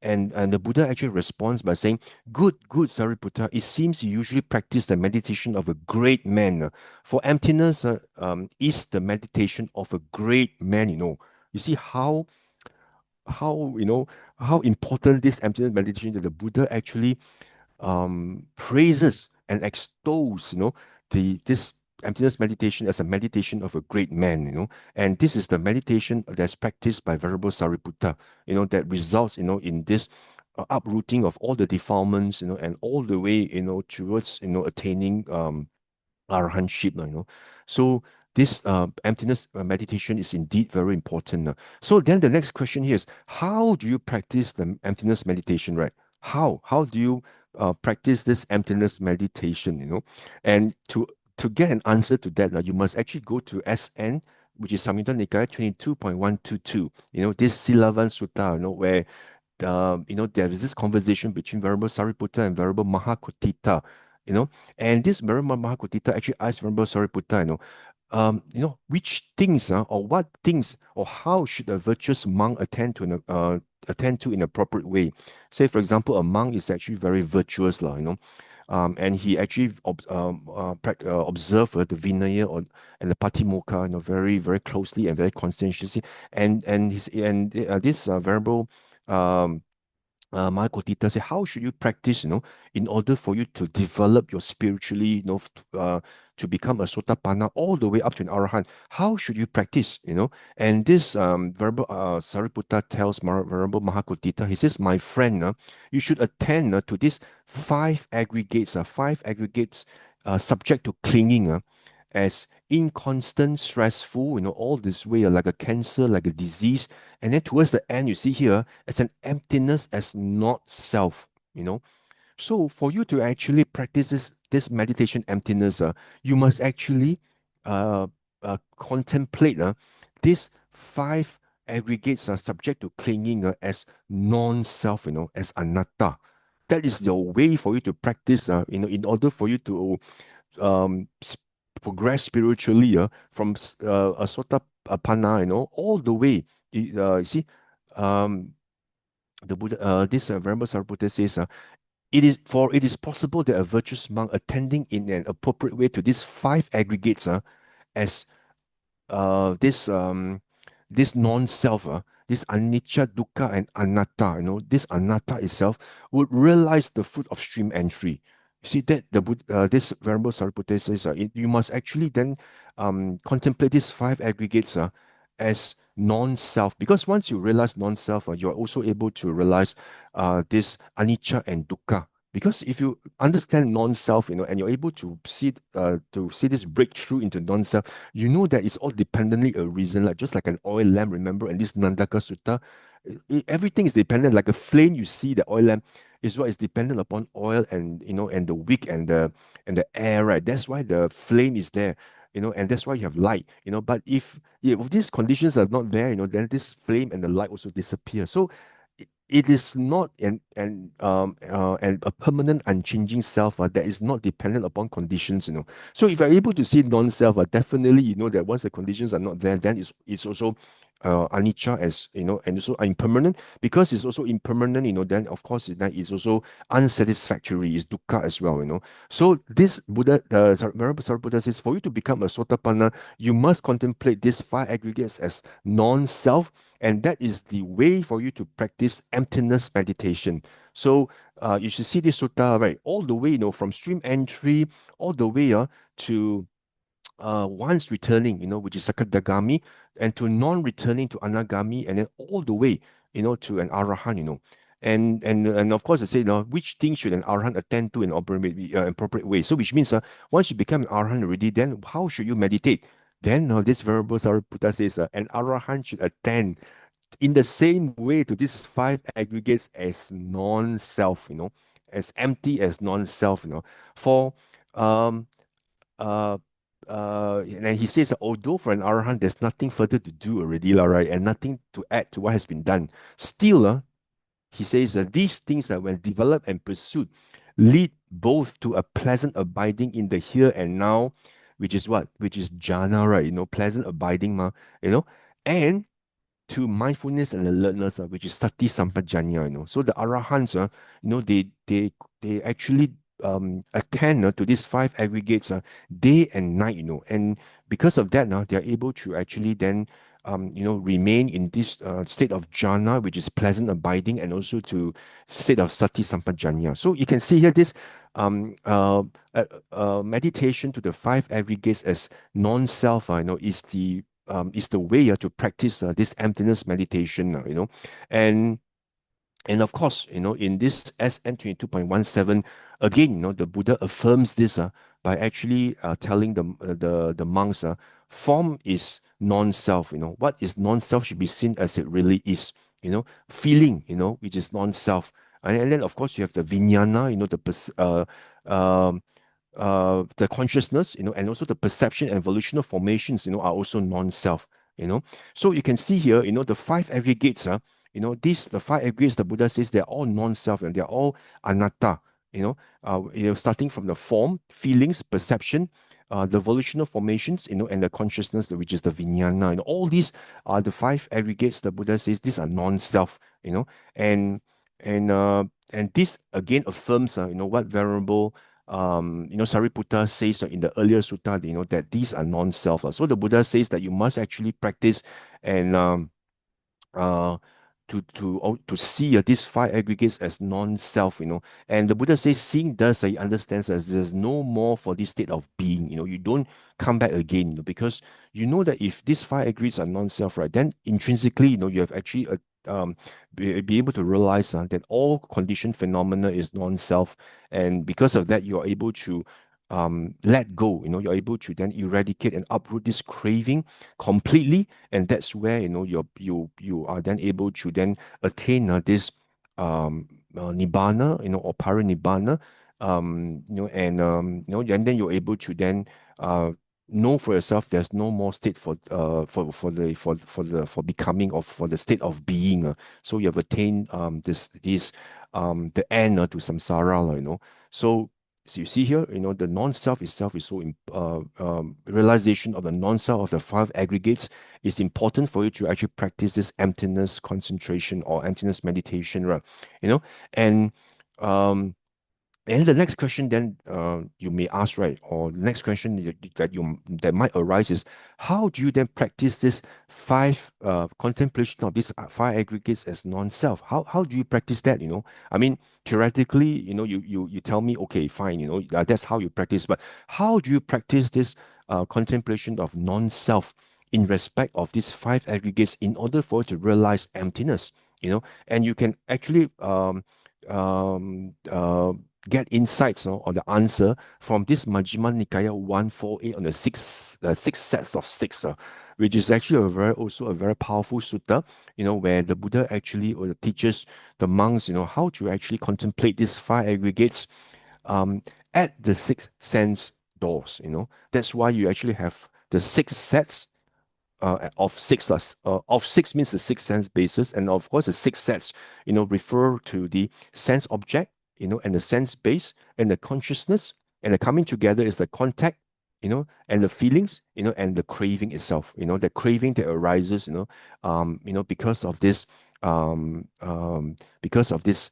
and the Buddha actually responds by saying, good, good, Sariputta, it seems you usually practice the meditation of a great man. For emptiness is the meditation of a great man. You see how how important this emptiness meditation that the Buddha actually praises and extols, this emptiness meditation as a meditation of a great man, and this is the meditation that's practiced by Venerable Sariputta, that results, in this uprooting of all the defilements, and all the way, towards, attaining arahantship, So this emptiness meditation is indeed very important. So then the next question here is, how do you practice the emptiness meditation, right? How do you practice this emptiness meditation, And to get an answer to that, you must actually go to SN, which is Samyutta Nikaya 22.122, this Silavan Sutta, where there is this conversation between Venerable Sariputta and Venerable Mahakotita, and this Venerable Mahakotita actually asked Venerable Sariputta, which things, or what things, or how should a virtuous monk attend to in an appropriate way? Say, for example, a monk is actually very virtuous, and he actually observe the Vinaya and the Patimokkha, very, very closely and very conscientiously, and this venerable um, my Kotita say, how should you practice, in order for you to develop your spiritually, to become a Sotapanna all the way up to an Arahant? How should you practice, And this Venerable Sariputta tells Venerable Mahakotita, he says, my friend, you should attend to these five aggregates subject to clinging as inconstant, stressful, all this way, like a cancer, like a disease. And then towards the end, you see here, it's an emptiness as not self. So for you to actually practice this meditation emptiness, you must actually contemplate these five aggregates are subject to clinging as non-self, as anatta. That is the way for you to practice, in order for you to um, s- progress spiritually from a Sotapanna, all the way. You see, um, the Buddha, this Venerable Sariputta says, it is possible that a virtuous monk attending in an appropriate way to these five aggregates as this non-self, this anicca, dukkha, and anatta, this anatta itself would realize the fruit of stream entry. You see that this Venerable Sariputta says you must actually then contemplate these five aggregates as non-self, because once you realize non-self, you are also able to realize this anicca and dukkha. Because if you understand non-self, and you're able to see this breakthrough into non-self, you know that it's all dependently a reason, like just like an oil lamp, remember, and this Nandaka Sutta, everything is dependent, like a flame, you see the oil lamp is what is dependent upon oil and and the wick and the air, right? That's why the flame is there. and that's why you have light, but if these conditions are not there, then this flame and the light also disappear. So it is not an a permanent unchanging self that is not dependent upon conditions. So if you're able to see non-self, definitely you know that once the conditions are not there, then it's also anicca, as and also impermanent. Because it's also impermanent, then of course that is also unsatisfactory, is dukkha as well. So this Buddha, Sariputta says, for you to become a Sotapanna, you must contemplate these five aggregates as non-self, and that is the way for you to practice emptiness meditation. So you should see this sutta, right, all the way, from stream entry all the way to once returning, which is Sakadagami, and to non-returning to Anagami, and then all the way, to an Arahant. And of course, I say, which thing should an Arahant attend to in appropriate way? So, which means, once you become an Arahant already, then how should you meditate? Then, this Venerable Sariputta says, an Arahant should attend in the same way to these five aggregates as non-self, as empty as non-self. For um uh and he says, although for an arahant there's nothing further to do already, right, and nothing to add to what has been done, still he says that these things that when developed and pursued lead both to a pleasant abiding in the here and now, which is what? Which is jhana, right? Pleasant abiding, and to mindfulness and alertness, which is sati sampajanya. So the arahants, they actually attend to these five aggregates day and night, and because of that, now they are able to actually then remain in this state of jhana, which is pleasant abiding, and also to state of sati sampajanya. So you can see here this meditation to the five aggregates as non-self, is the way to practice this emptiness meditation, and of course, in this SN 22.17, again, the Buddha affirms this by actually telling the monks, form is non-self. What is non-self should be seen as it really is. Feeling, which is non-self, and then of course you have the vijnana, the consciousness, and also the perception and volitional formations, are also non-self. So you can see here, the five aggregates, the five aggregates, the Buddha says they're all non-self and they're all anatta. Starting from the form, feelings, perception, the volitional formations, and the consciousness, which is the vijnana. All these are the five aggregates. The Buddha says these are non-self. And and uh, and this again affirms, what Venerable Sariputta says in the earlier sutta, that these are non-self. So the Buddha says that you must actually practice and uh, to see these five aggregates as non-self, and the Buddha says, seeing thus, he understands as there's no more for this state of being. You don't come back again, because you know that if these five aggregates are non-self, right, then intrinsically, you have actually be able to realize that all conditioned phenomena is non-self, and because of that, you are able to let go. You're able to then eradicate and uproot this craving completely, and that's where you are then able to then attain this nibbana, or parinibbana, and then you're able to then know for yourself there's no more state for becoming, or for the state of being. So you have attained this the end to samsara, So you see here, the non-self itself is so realization of the non-self of the five aggregates is important for you to actually practice this emptiness concentration or emptiness meditation, right? And um, and the next question then you may ask, right, or the next question that might arise is, how do you then practice this five contemplation of these five aggregates as non-self? How do you practice that? I mean, theoretically, you tell me, okay, fine, that's how you practice, but how do you practice this contemplation of non-self in respect of these five aggregates in order for you to realize emptiness? And you can actually um, uh, get insights on the answer from this Majjhima Nikaya 148 on the six sets of six, which is actually also a very powerful sutta, where the Buddha actually teaches the monks, how to actually contemplate these five aggregates um, at the sixth sense doors. That's why you actually have the six sets of six. Of six means the six sense basis, and of course the six sets, refer to the sense object, and the sense base and the consciousness, and the coming together is the contact, and the feelings, and the craving itself, the craving that arises, because of this, um, um, because of this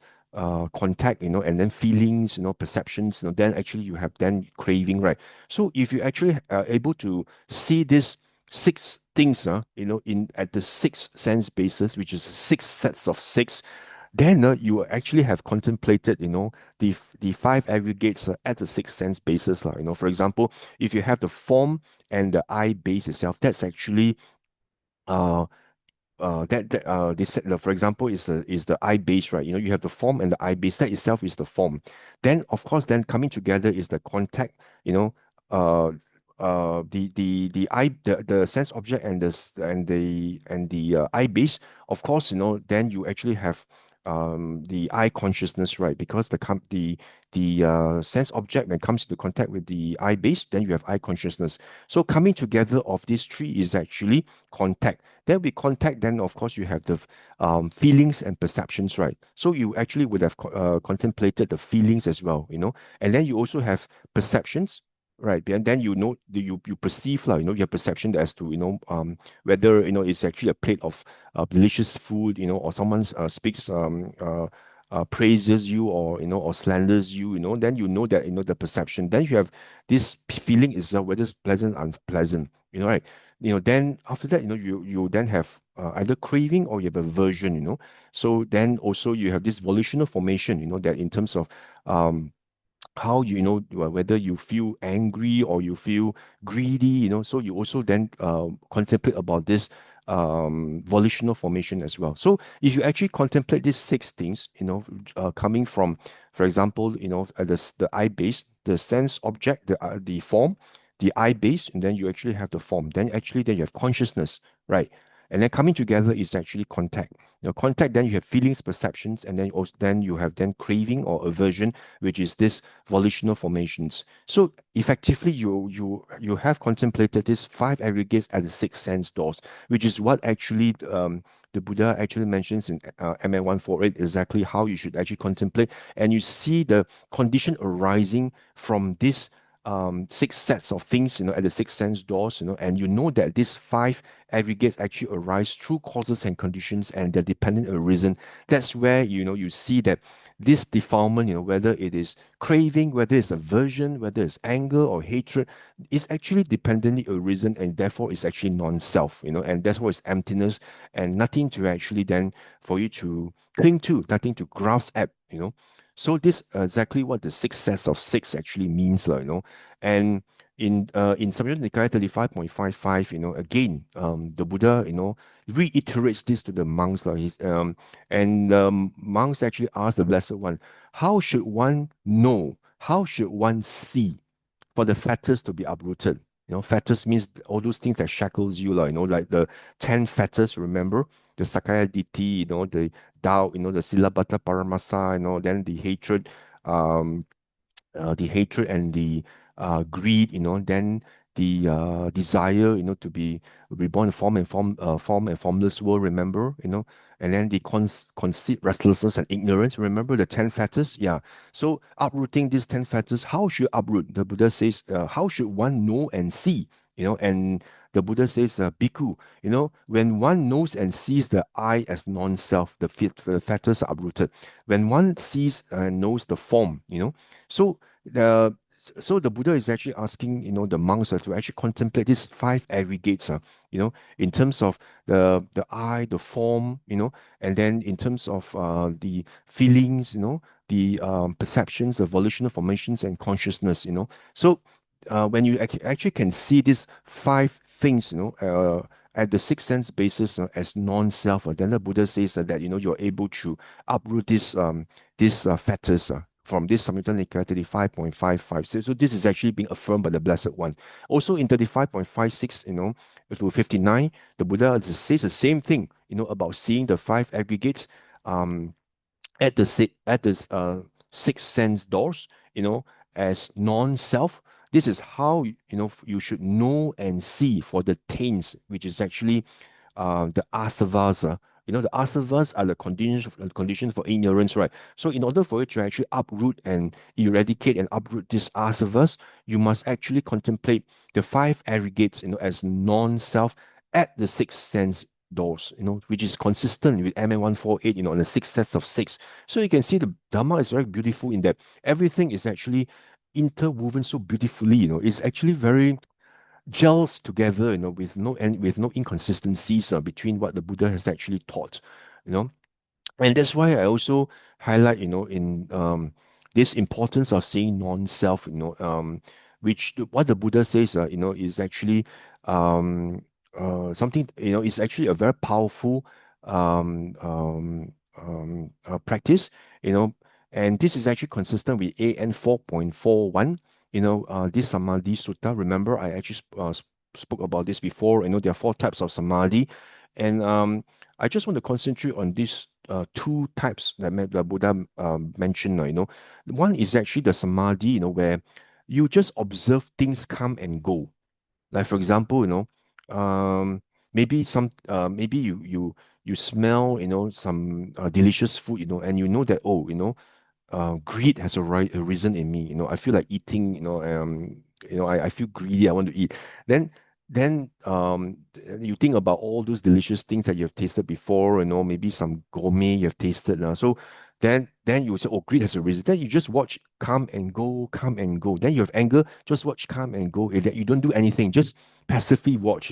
contact, and then feelings, perceptions, then actually you have then craving, right? So if you actually are able to see this six things, in at the six sense basis, which is six sets of six, then you actually have contemplated, the five aggregates at the six sense basis. For example, if you have the form and the I base itself, that's actually uh this, for example, is the I base, right? You have the form and the I base. That itself is the form. Then of course, then coming together is the contact. Uh, the sense object and the I base. Of course, then you actually have the I consciousness, right? Because the sense object, when it comes to contact with the I base, then you have I consciousness. So coming together of these three is actually contact. Then we contact, then of course you have the feelings and perceptions, right? So you actually would have contemplated the feelings as well, and then you also have perceptions, right? And then you perceive, like, your perception as to whether it's actually a plate of delicious food, or someone speaks praises you, or slanders you, then that the perception. Then you have this feeling is whether it's pleasant, unpleasant, right? Then after that, you then have either craving or you have aversion, so then also you have this volitional formation, that in terms of how whether you feel angry or you feel greedy, so you also then contemplate about this volitional formation as well. So if you actually contemplate these six things, coming from, for example, the I base, the sense object, the form, the I base, and then you actually have the form. Then you have consciousness, right? And then coming together is actually contact. Contact, then you have feelings, perceptions, and then you have then craving or aversion, which is this volitional formations. So effectively, you have contemplated these five aggregates at the six sense doors, which is what actually the Buddha actually mentions in MA 148, exactly how you should actually contemplate, and you see the condition arising from this six sets of things, at the six sense doors, and that these five aggregates actually arise through causes and conditions, and they're dependent on reason. That's where you see that this defilement, whether it is craving, whether it's aversion, whether it's anger or hatred, is actually dependently arisen, and therefore it's actually non-self, and that's what is emptiness, and nothing to actually then for you to cling to, nothing to grasp at, So this exactly what the six sets of six actually means, and in Samyutta Nikaya 35.55, again, the Buddha, reiterates this to the monks, and monks actually ask the Blessed One, how should one know? How should one see for the fetters to be uprooted? Fetters means all those things that shackles you, like the 10 fetters, remember? The Sakaya Ditti, the doubt, the Silabhata Paramasa, then the hatred and the greed, then the desire, to be reborn in form and formless world, remember, and then the conceit, restlessness, and ignorance, remember the 10 fetters? Yeah. So uprooting these 10 fetters, how should uproot? The Buddha says, how should one know and see? And the Buddha says, Bhikkhu, when one knows and sees the I as non-self, the fetters are uprooted. When one sees and knows the form, so the the Buddha is actually asking, the monks to actually contemplate these five aggregates, in terms of the I, the form, and then in terms of the feelings, the perceptions, the volitional formations, and consciousness, So when you actually can see these five things, at the six sense basis, as non-self, then the Buddha says that you're able to uproot these fetters from this Samyutta Nikaya 35.55. So this is actually being affirmed by the Blessed One. Also in 35.56, to 59, the Buddha says the same thing, about seeing the five aggregates at the six sense doors, as non-self. This is how you should know and see for the taints, which is actually the asavas. The asavas are the conditions for ignorance, right? So in order for you to actually uproot and eradicate and uproot these asavas, you must actually contemplate the five aggregates, as non-self at the six sense doors, which is consistent with MN 148, on the six sets of six. So you can see the Dhamma is very beautiful in that everything is actually interwoven so beautifully, it's actually very gels together, with no inconsistencies between what the Buddha has actually taught, you know. And that's why I also highlight, in this importance of seeing non-self, what the Buddha says, is actually something, is actually a very powerful practice, you know, and this is actually consistent with AN 4.41, this Samadhi Sutta. Remember, I actually spoke about this before. There are four types of Samadhi, and I just want to concentrate on these two types that the Buddha mentioned. One is actually the samadhi, where you just observe things come and go. Like for example, maybe maybe you smell, some delicious food, and you know that, oh, greed has arisen in me. I feel like eating. I feel greedy. I want to eat. Then, you think about all those delicious things that you have tasted before. Maybe some gourmet you have tasted. So then you say, oh, greed has arisen. Then you just watch come and go, come and go. Then you have anger. Just watch come and go. And then you don't do anything. Just passively watch.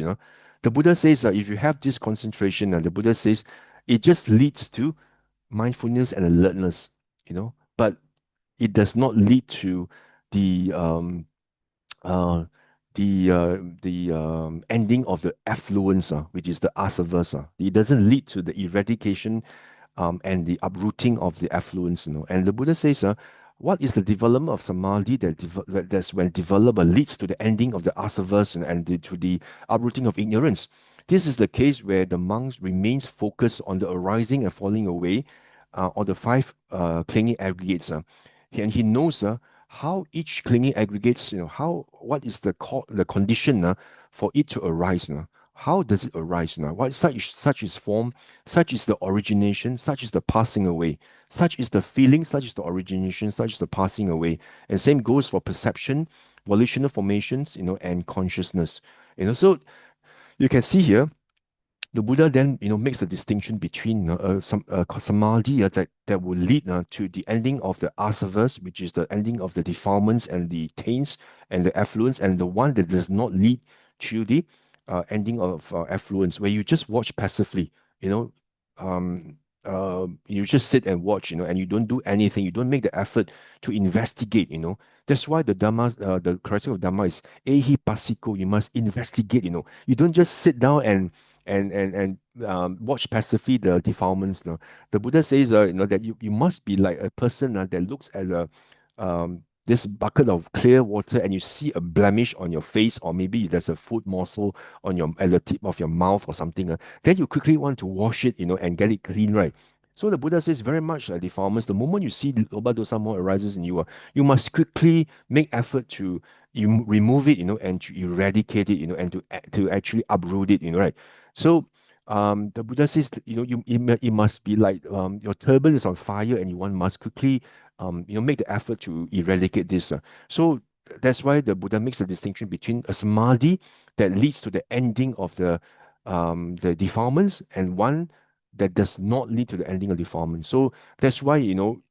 The Buddha says that if you have this concentration, the Buddha says it just leads to mindfulness and alertness. But it does not lead to the uh, ending of the affluence, which is the asavas. It doesn't lead to the eradication and the uprooting of the affluence. And the Buddha says, what is the development of samadhi that's when developed leads to the ending of the asavas to the uprooting of ignorance. This is the case where the monk remains focused on the arising and falling away on the five clinging aggregates. And he knows how each clinging aggregates, what is the condition for it to arise. How does it arise now? What such is form, such is the origination, such is the passing away, such is the feeling, such is the origination, such is the passing away. And same goes for perception, volitional formations, and consciousness. So you can see here the Buddha then, makes a distinction between some samadhi that will lead to the ending of the asavas, which is the ending of the defilements and the taints and the affluence, and the one that does not lead to the ending of affluence, where you just watch passively. You know, you just sit and watch, and you don't do anything. You don't make the effort to investigate. That's why the Dhamma, the characteristic of Dhamma is ehi pasiko. You must investigate. You don't just sit down and watch passively the defilements. The Buddha says, that you must be like a person that looks at this bucket of clear water and you see a blemish on your face, or maybe there's a food morsel at the tip of your mouth or something. Then you quickly want to wash it, and get it clean, right? So the Buddha says very much like defilements. The moment you see loba dosa more arises in you, you must quickly make effort to remove it, and to eradicate it, and to actually uproot it, right? So the Buddha says, it must be like your turban is on fire and one must quickly, make the effort to eradicate this. So that's why the Buddha makes a distinction between a samadhi that leads to the ending of the defilements and one that does not lead to the ending of defilement. So that's why, in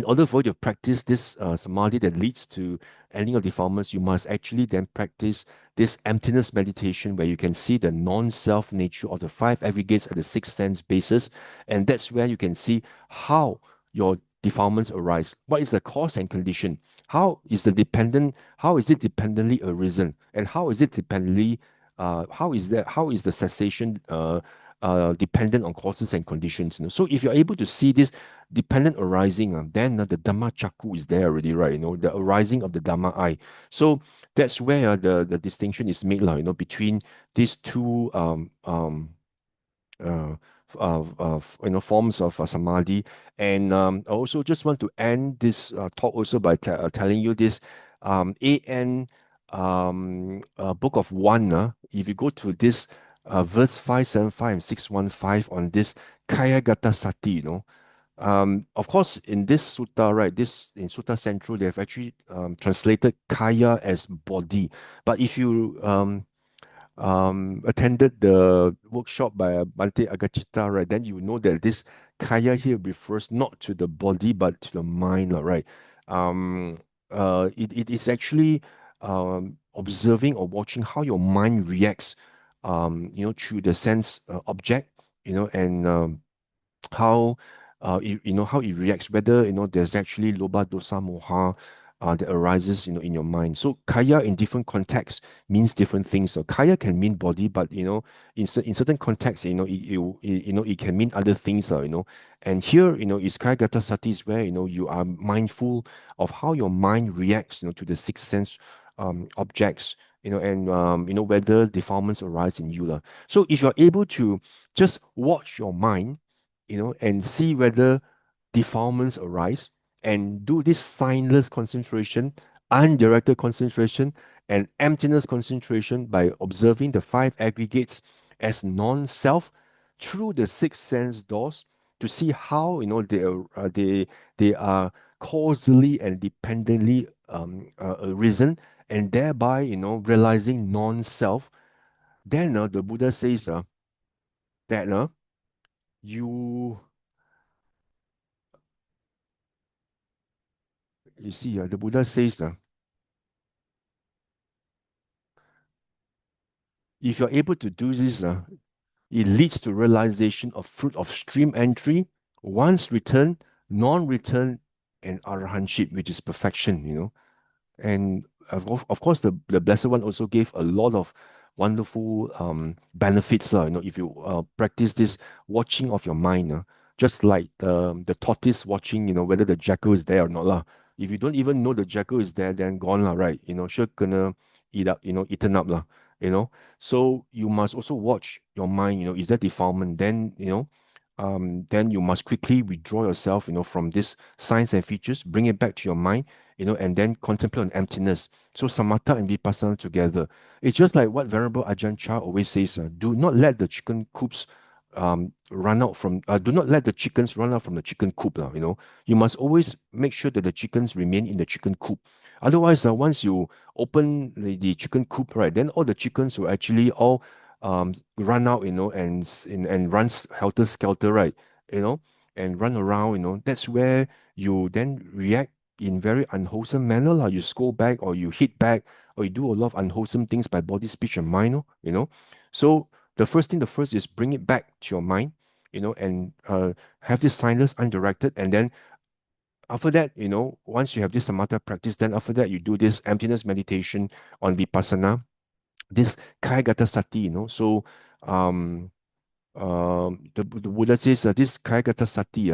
order for you to practice this samadhi that leads to ending of defilements, you must actually then practice this emptiness meditation where you can see the non-self nature of the five aggregates at the sixth sense basis. And that's where you can see how your defilements arise. What is the cause and condition? How is it dependently arisen? And how is it dependently, how is the cessation dependent on causes and conditions? So if you're able to see this dependent arising, then the Dhamma Chakku is there already, right? The arising of the Dhamma eye. So that's where the distinction is made, between these two uh, forms of samadhi. And I also just want to end this talk also by telling you this. AN Book of 1, if you go to this verse 575 and 615 on this Kaya Sati, of course, in this sutta, right, this in Sutta Central, they have actually translated kaya as body. But if you attended the workshop by Bhante Agachita, right, then you know that this kaya here refers not to the body but to the mind, right? Um, it is actually observing or watching how your mind reacts, through the sense object, and how how it reacts, whether there's actually loba dosa moha that arises in your mind. So kaya in different contexts means different things. So kaya can mean body, but in certain contexts, it can mean other things, and here, is kaya gata sati, is where you are mindful of how your mind reacts to the sixth sense objects, and whether defilements arise in you, so if you're able to just watch your mind, and see whether defilements arise, and do this signless concentration, undirected concentration, and emptiness concentration by observing the five aggregates as non-self through the six sense doors, to see how they are causally and dependently arisen, and thereby realizing non-self. Then the Buddha says that you you see, the Buddha says, if you're able to do this, it leads to realization of fruit of stream entry, once return, non-return, and arahantship, which is perfection, And of course, the Blessed One also gave a lot of wonderful benefits, if you practice this watching of your mind, just like the tortoise watching, whether the jackal is there or not, lah. If you don't even know the jackal is there, then gone, lah, right? Sure gonna eaten up, lah, So you must also watch your mind, is there defilement? Then you must quickly withdraw yourself, from this signs and features, bring it back to your mind, and then contemplate on emptiness. So samatha and vipassana together. It's just like what Venerable Ajahn Chah always says: do not let the chicken coops run out from. Do not let the chickens run out from the chicken coop. You must always make sure that the chickens remain in the chicken coop. Otherwise, once you open the chicken coop, right, then all the chickens will actually all run out, and run helter skelter, right, and run around. That's where you then react in very unwholesome manner, like you scold back, or you hit back, or you do a lot of unwholesome things by body, speech, and mind, So the first is bring it back to your mind, and have this silence undirected, and then after that, once you have this samatha practice, then after that you do this emptiness meditation on vipassana, this kaya gata sati, So um the Buddha says this Kayagata Sati,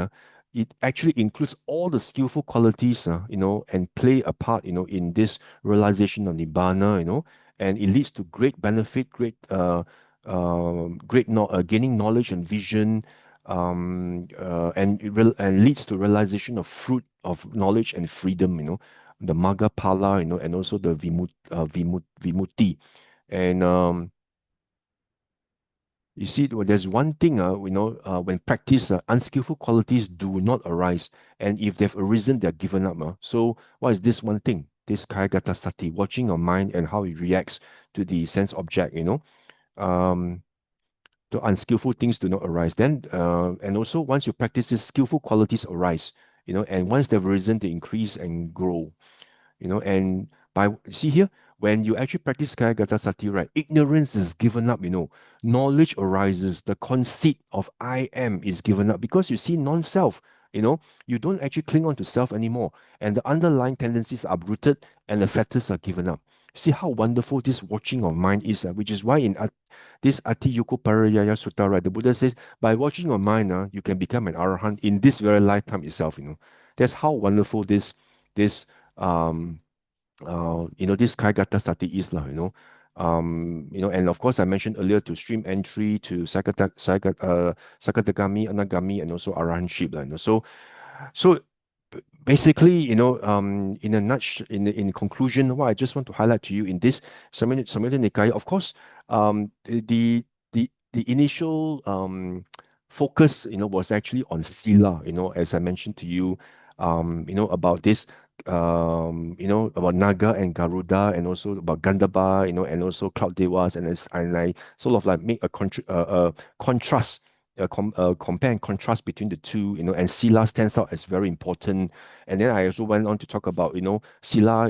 it actually includes all the skillful qualities, and play a part, in this realization of Nibbana, and it leads to great benefit, gaining knowledge and vision, and leads to realization of fruit of knowledge and freedom, the Magga Phala, and also the Vimutti. And you see, well, there's one thing, when practice, unskillful qualities do not arise. And if they've arisen, they're given up. So, what is this one thing? This Kayagata Sati, watching your mind and how it reacts to the sense object, Um, the unskillful things do not arise. Then, and also once you practice this, skillful qualities arise, and once they've arisen, they increase and grow. And see here, when you actually practice Kaya Gata Sati, right, ignorance is given up, knowledge arises, the conceit of I am is given up, because you see non-self, you don't actually cling on to self anymore, and the underlying tendencies are uprooted, and the fetters are given up. See how wonderful this watching of mind is, which is why in this Ati Yuko Parayaya Sutta, right, the Buddha says, by watching your mind, you can become an arahant in this very lifetime itself, That's how wonderful this um this Kaigata Sati is, and of course I mentioned earlier, to stream entry, to Sakadagami, Anagami, and also Arahantship, So basically, in a in conclusion, what I just want to highlight to you in this Samyutta Nikaya, of course, the initial focus, was actually on Sila, as I mentioned to you, about this, about Naga and Garuda, and also about Gandhabba, and also cloud devas, and I sort of like make a contrast, compare and contrast between the two, and Sila stands out as very important. And then I also went on to talk about, Sila,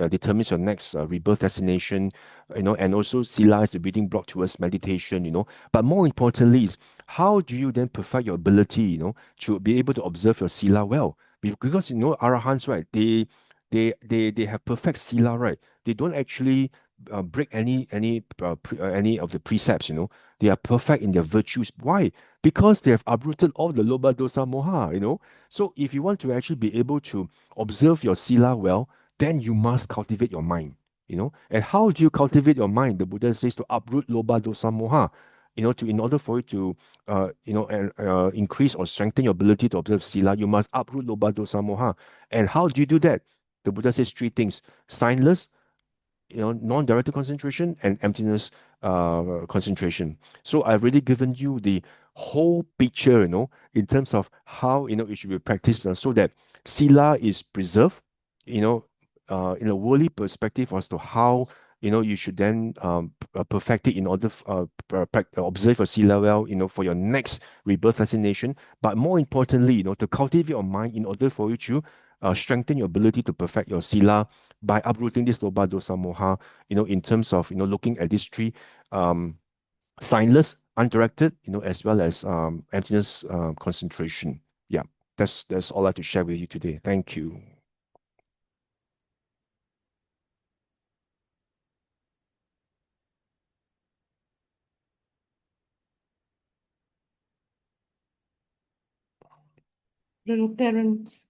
determines your next rebirth destination, and also Sila is the building block towards meditation, But more importantly is how do you then perfect your ability, to be able to observe your Sila well? Because, Arahants, right, they have perfect Sila, right? They don't actually break any of the precepts, They are perfect in their virtues. Why? Because they have uprooted all the loba dosa moha, So if you want to actually be able to observe your sila well, then you must cultivate your mind, And how do you cultivate your mind? The Buddha says to uproot loba dosa moha, in order for you to, and increase or strengthen your ability to observe sila, you must uproot loba dosa moha. And how do you do that? The Buddha says three things: signless, non-directed concentration and emptiness concentration. So I've really given you the whole picture, in terms of how, it should be practiced, so that sila is preserved, in a worldly perspective as to how, you should then perfect it in order observe your sila well, for your next rebirth destination. But more importantly, to cultivate your mind in order for you to strengthen your ability to perfect your sila by uprooting this loba dosa moha, in terms of, looking at these three, um, signless, undirected, as well as emptiness concentration. Yeah, that's all I have to share with you today. Thank you. Brother Terence.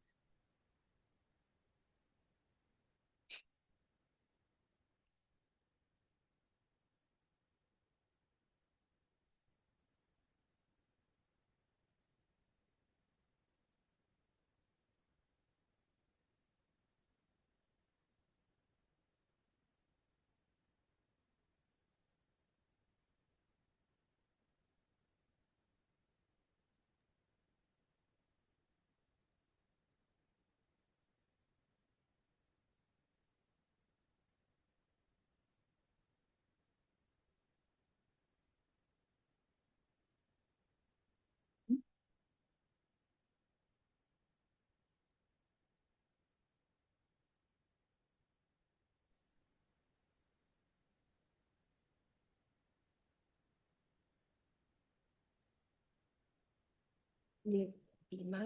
Thank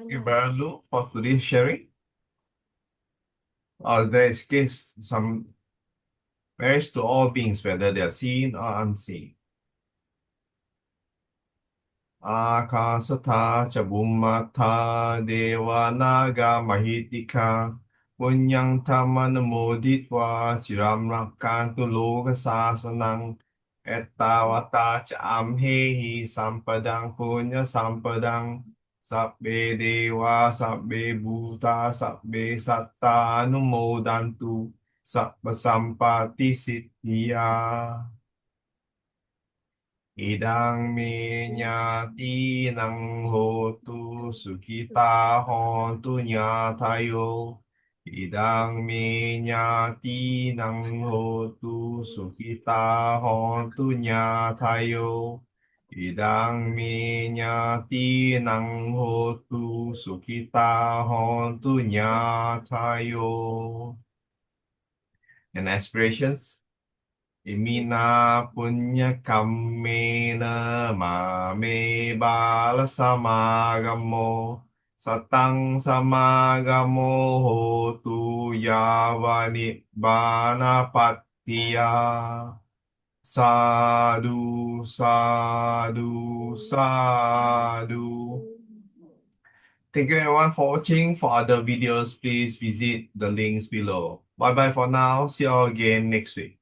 you, Brother Loo, for today's sharing. There is case some marriage to all beings, whether they are seen or unseen. Akasata ca bummata deva naga mahitika punyang tamanamoditva chiram rakkantu loka sasanang ettavata ca amhehi sampadang punya sampadang sabbe dewa sabbe bhuta sabbe satta anumodantu sabba sampati siddhya. Idang me nyati nang hotu sukita hontu nyatayo. Idang me nyati nang hotu sukita hontu nyatayo. Idang me nyati nang hotu sukita hontu nyatayo. And aspirations. Imina punya kammena mame bala samagamo satang samagamo hotu yavani bana pattiya. Sadhu, sadhu, sadhu. Thank you everyone for watching. For other videos, please visit the links below. Bye bye for now. See you all again next week.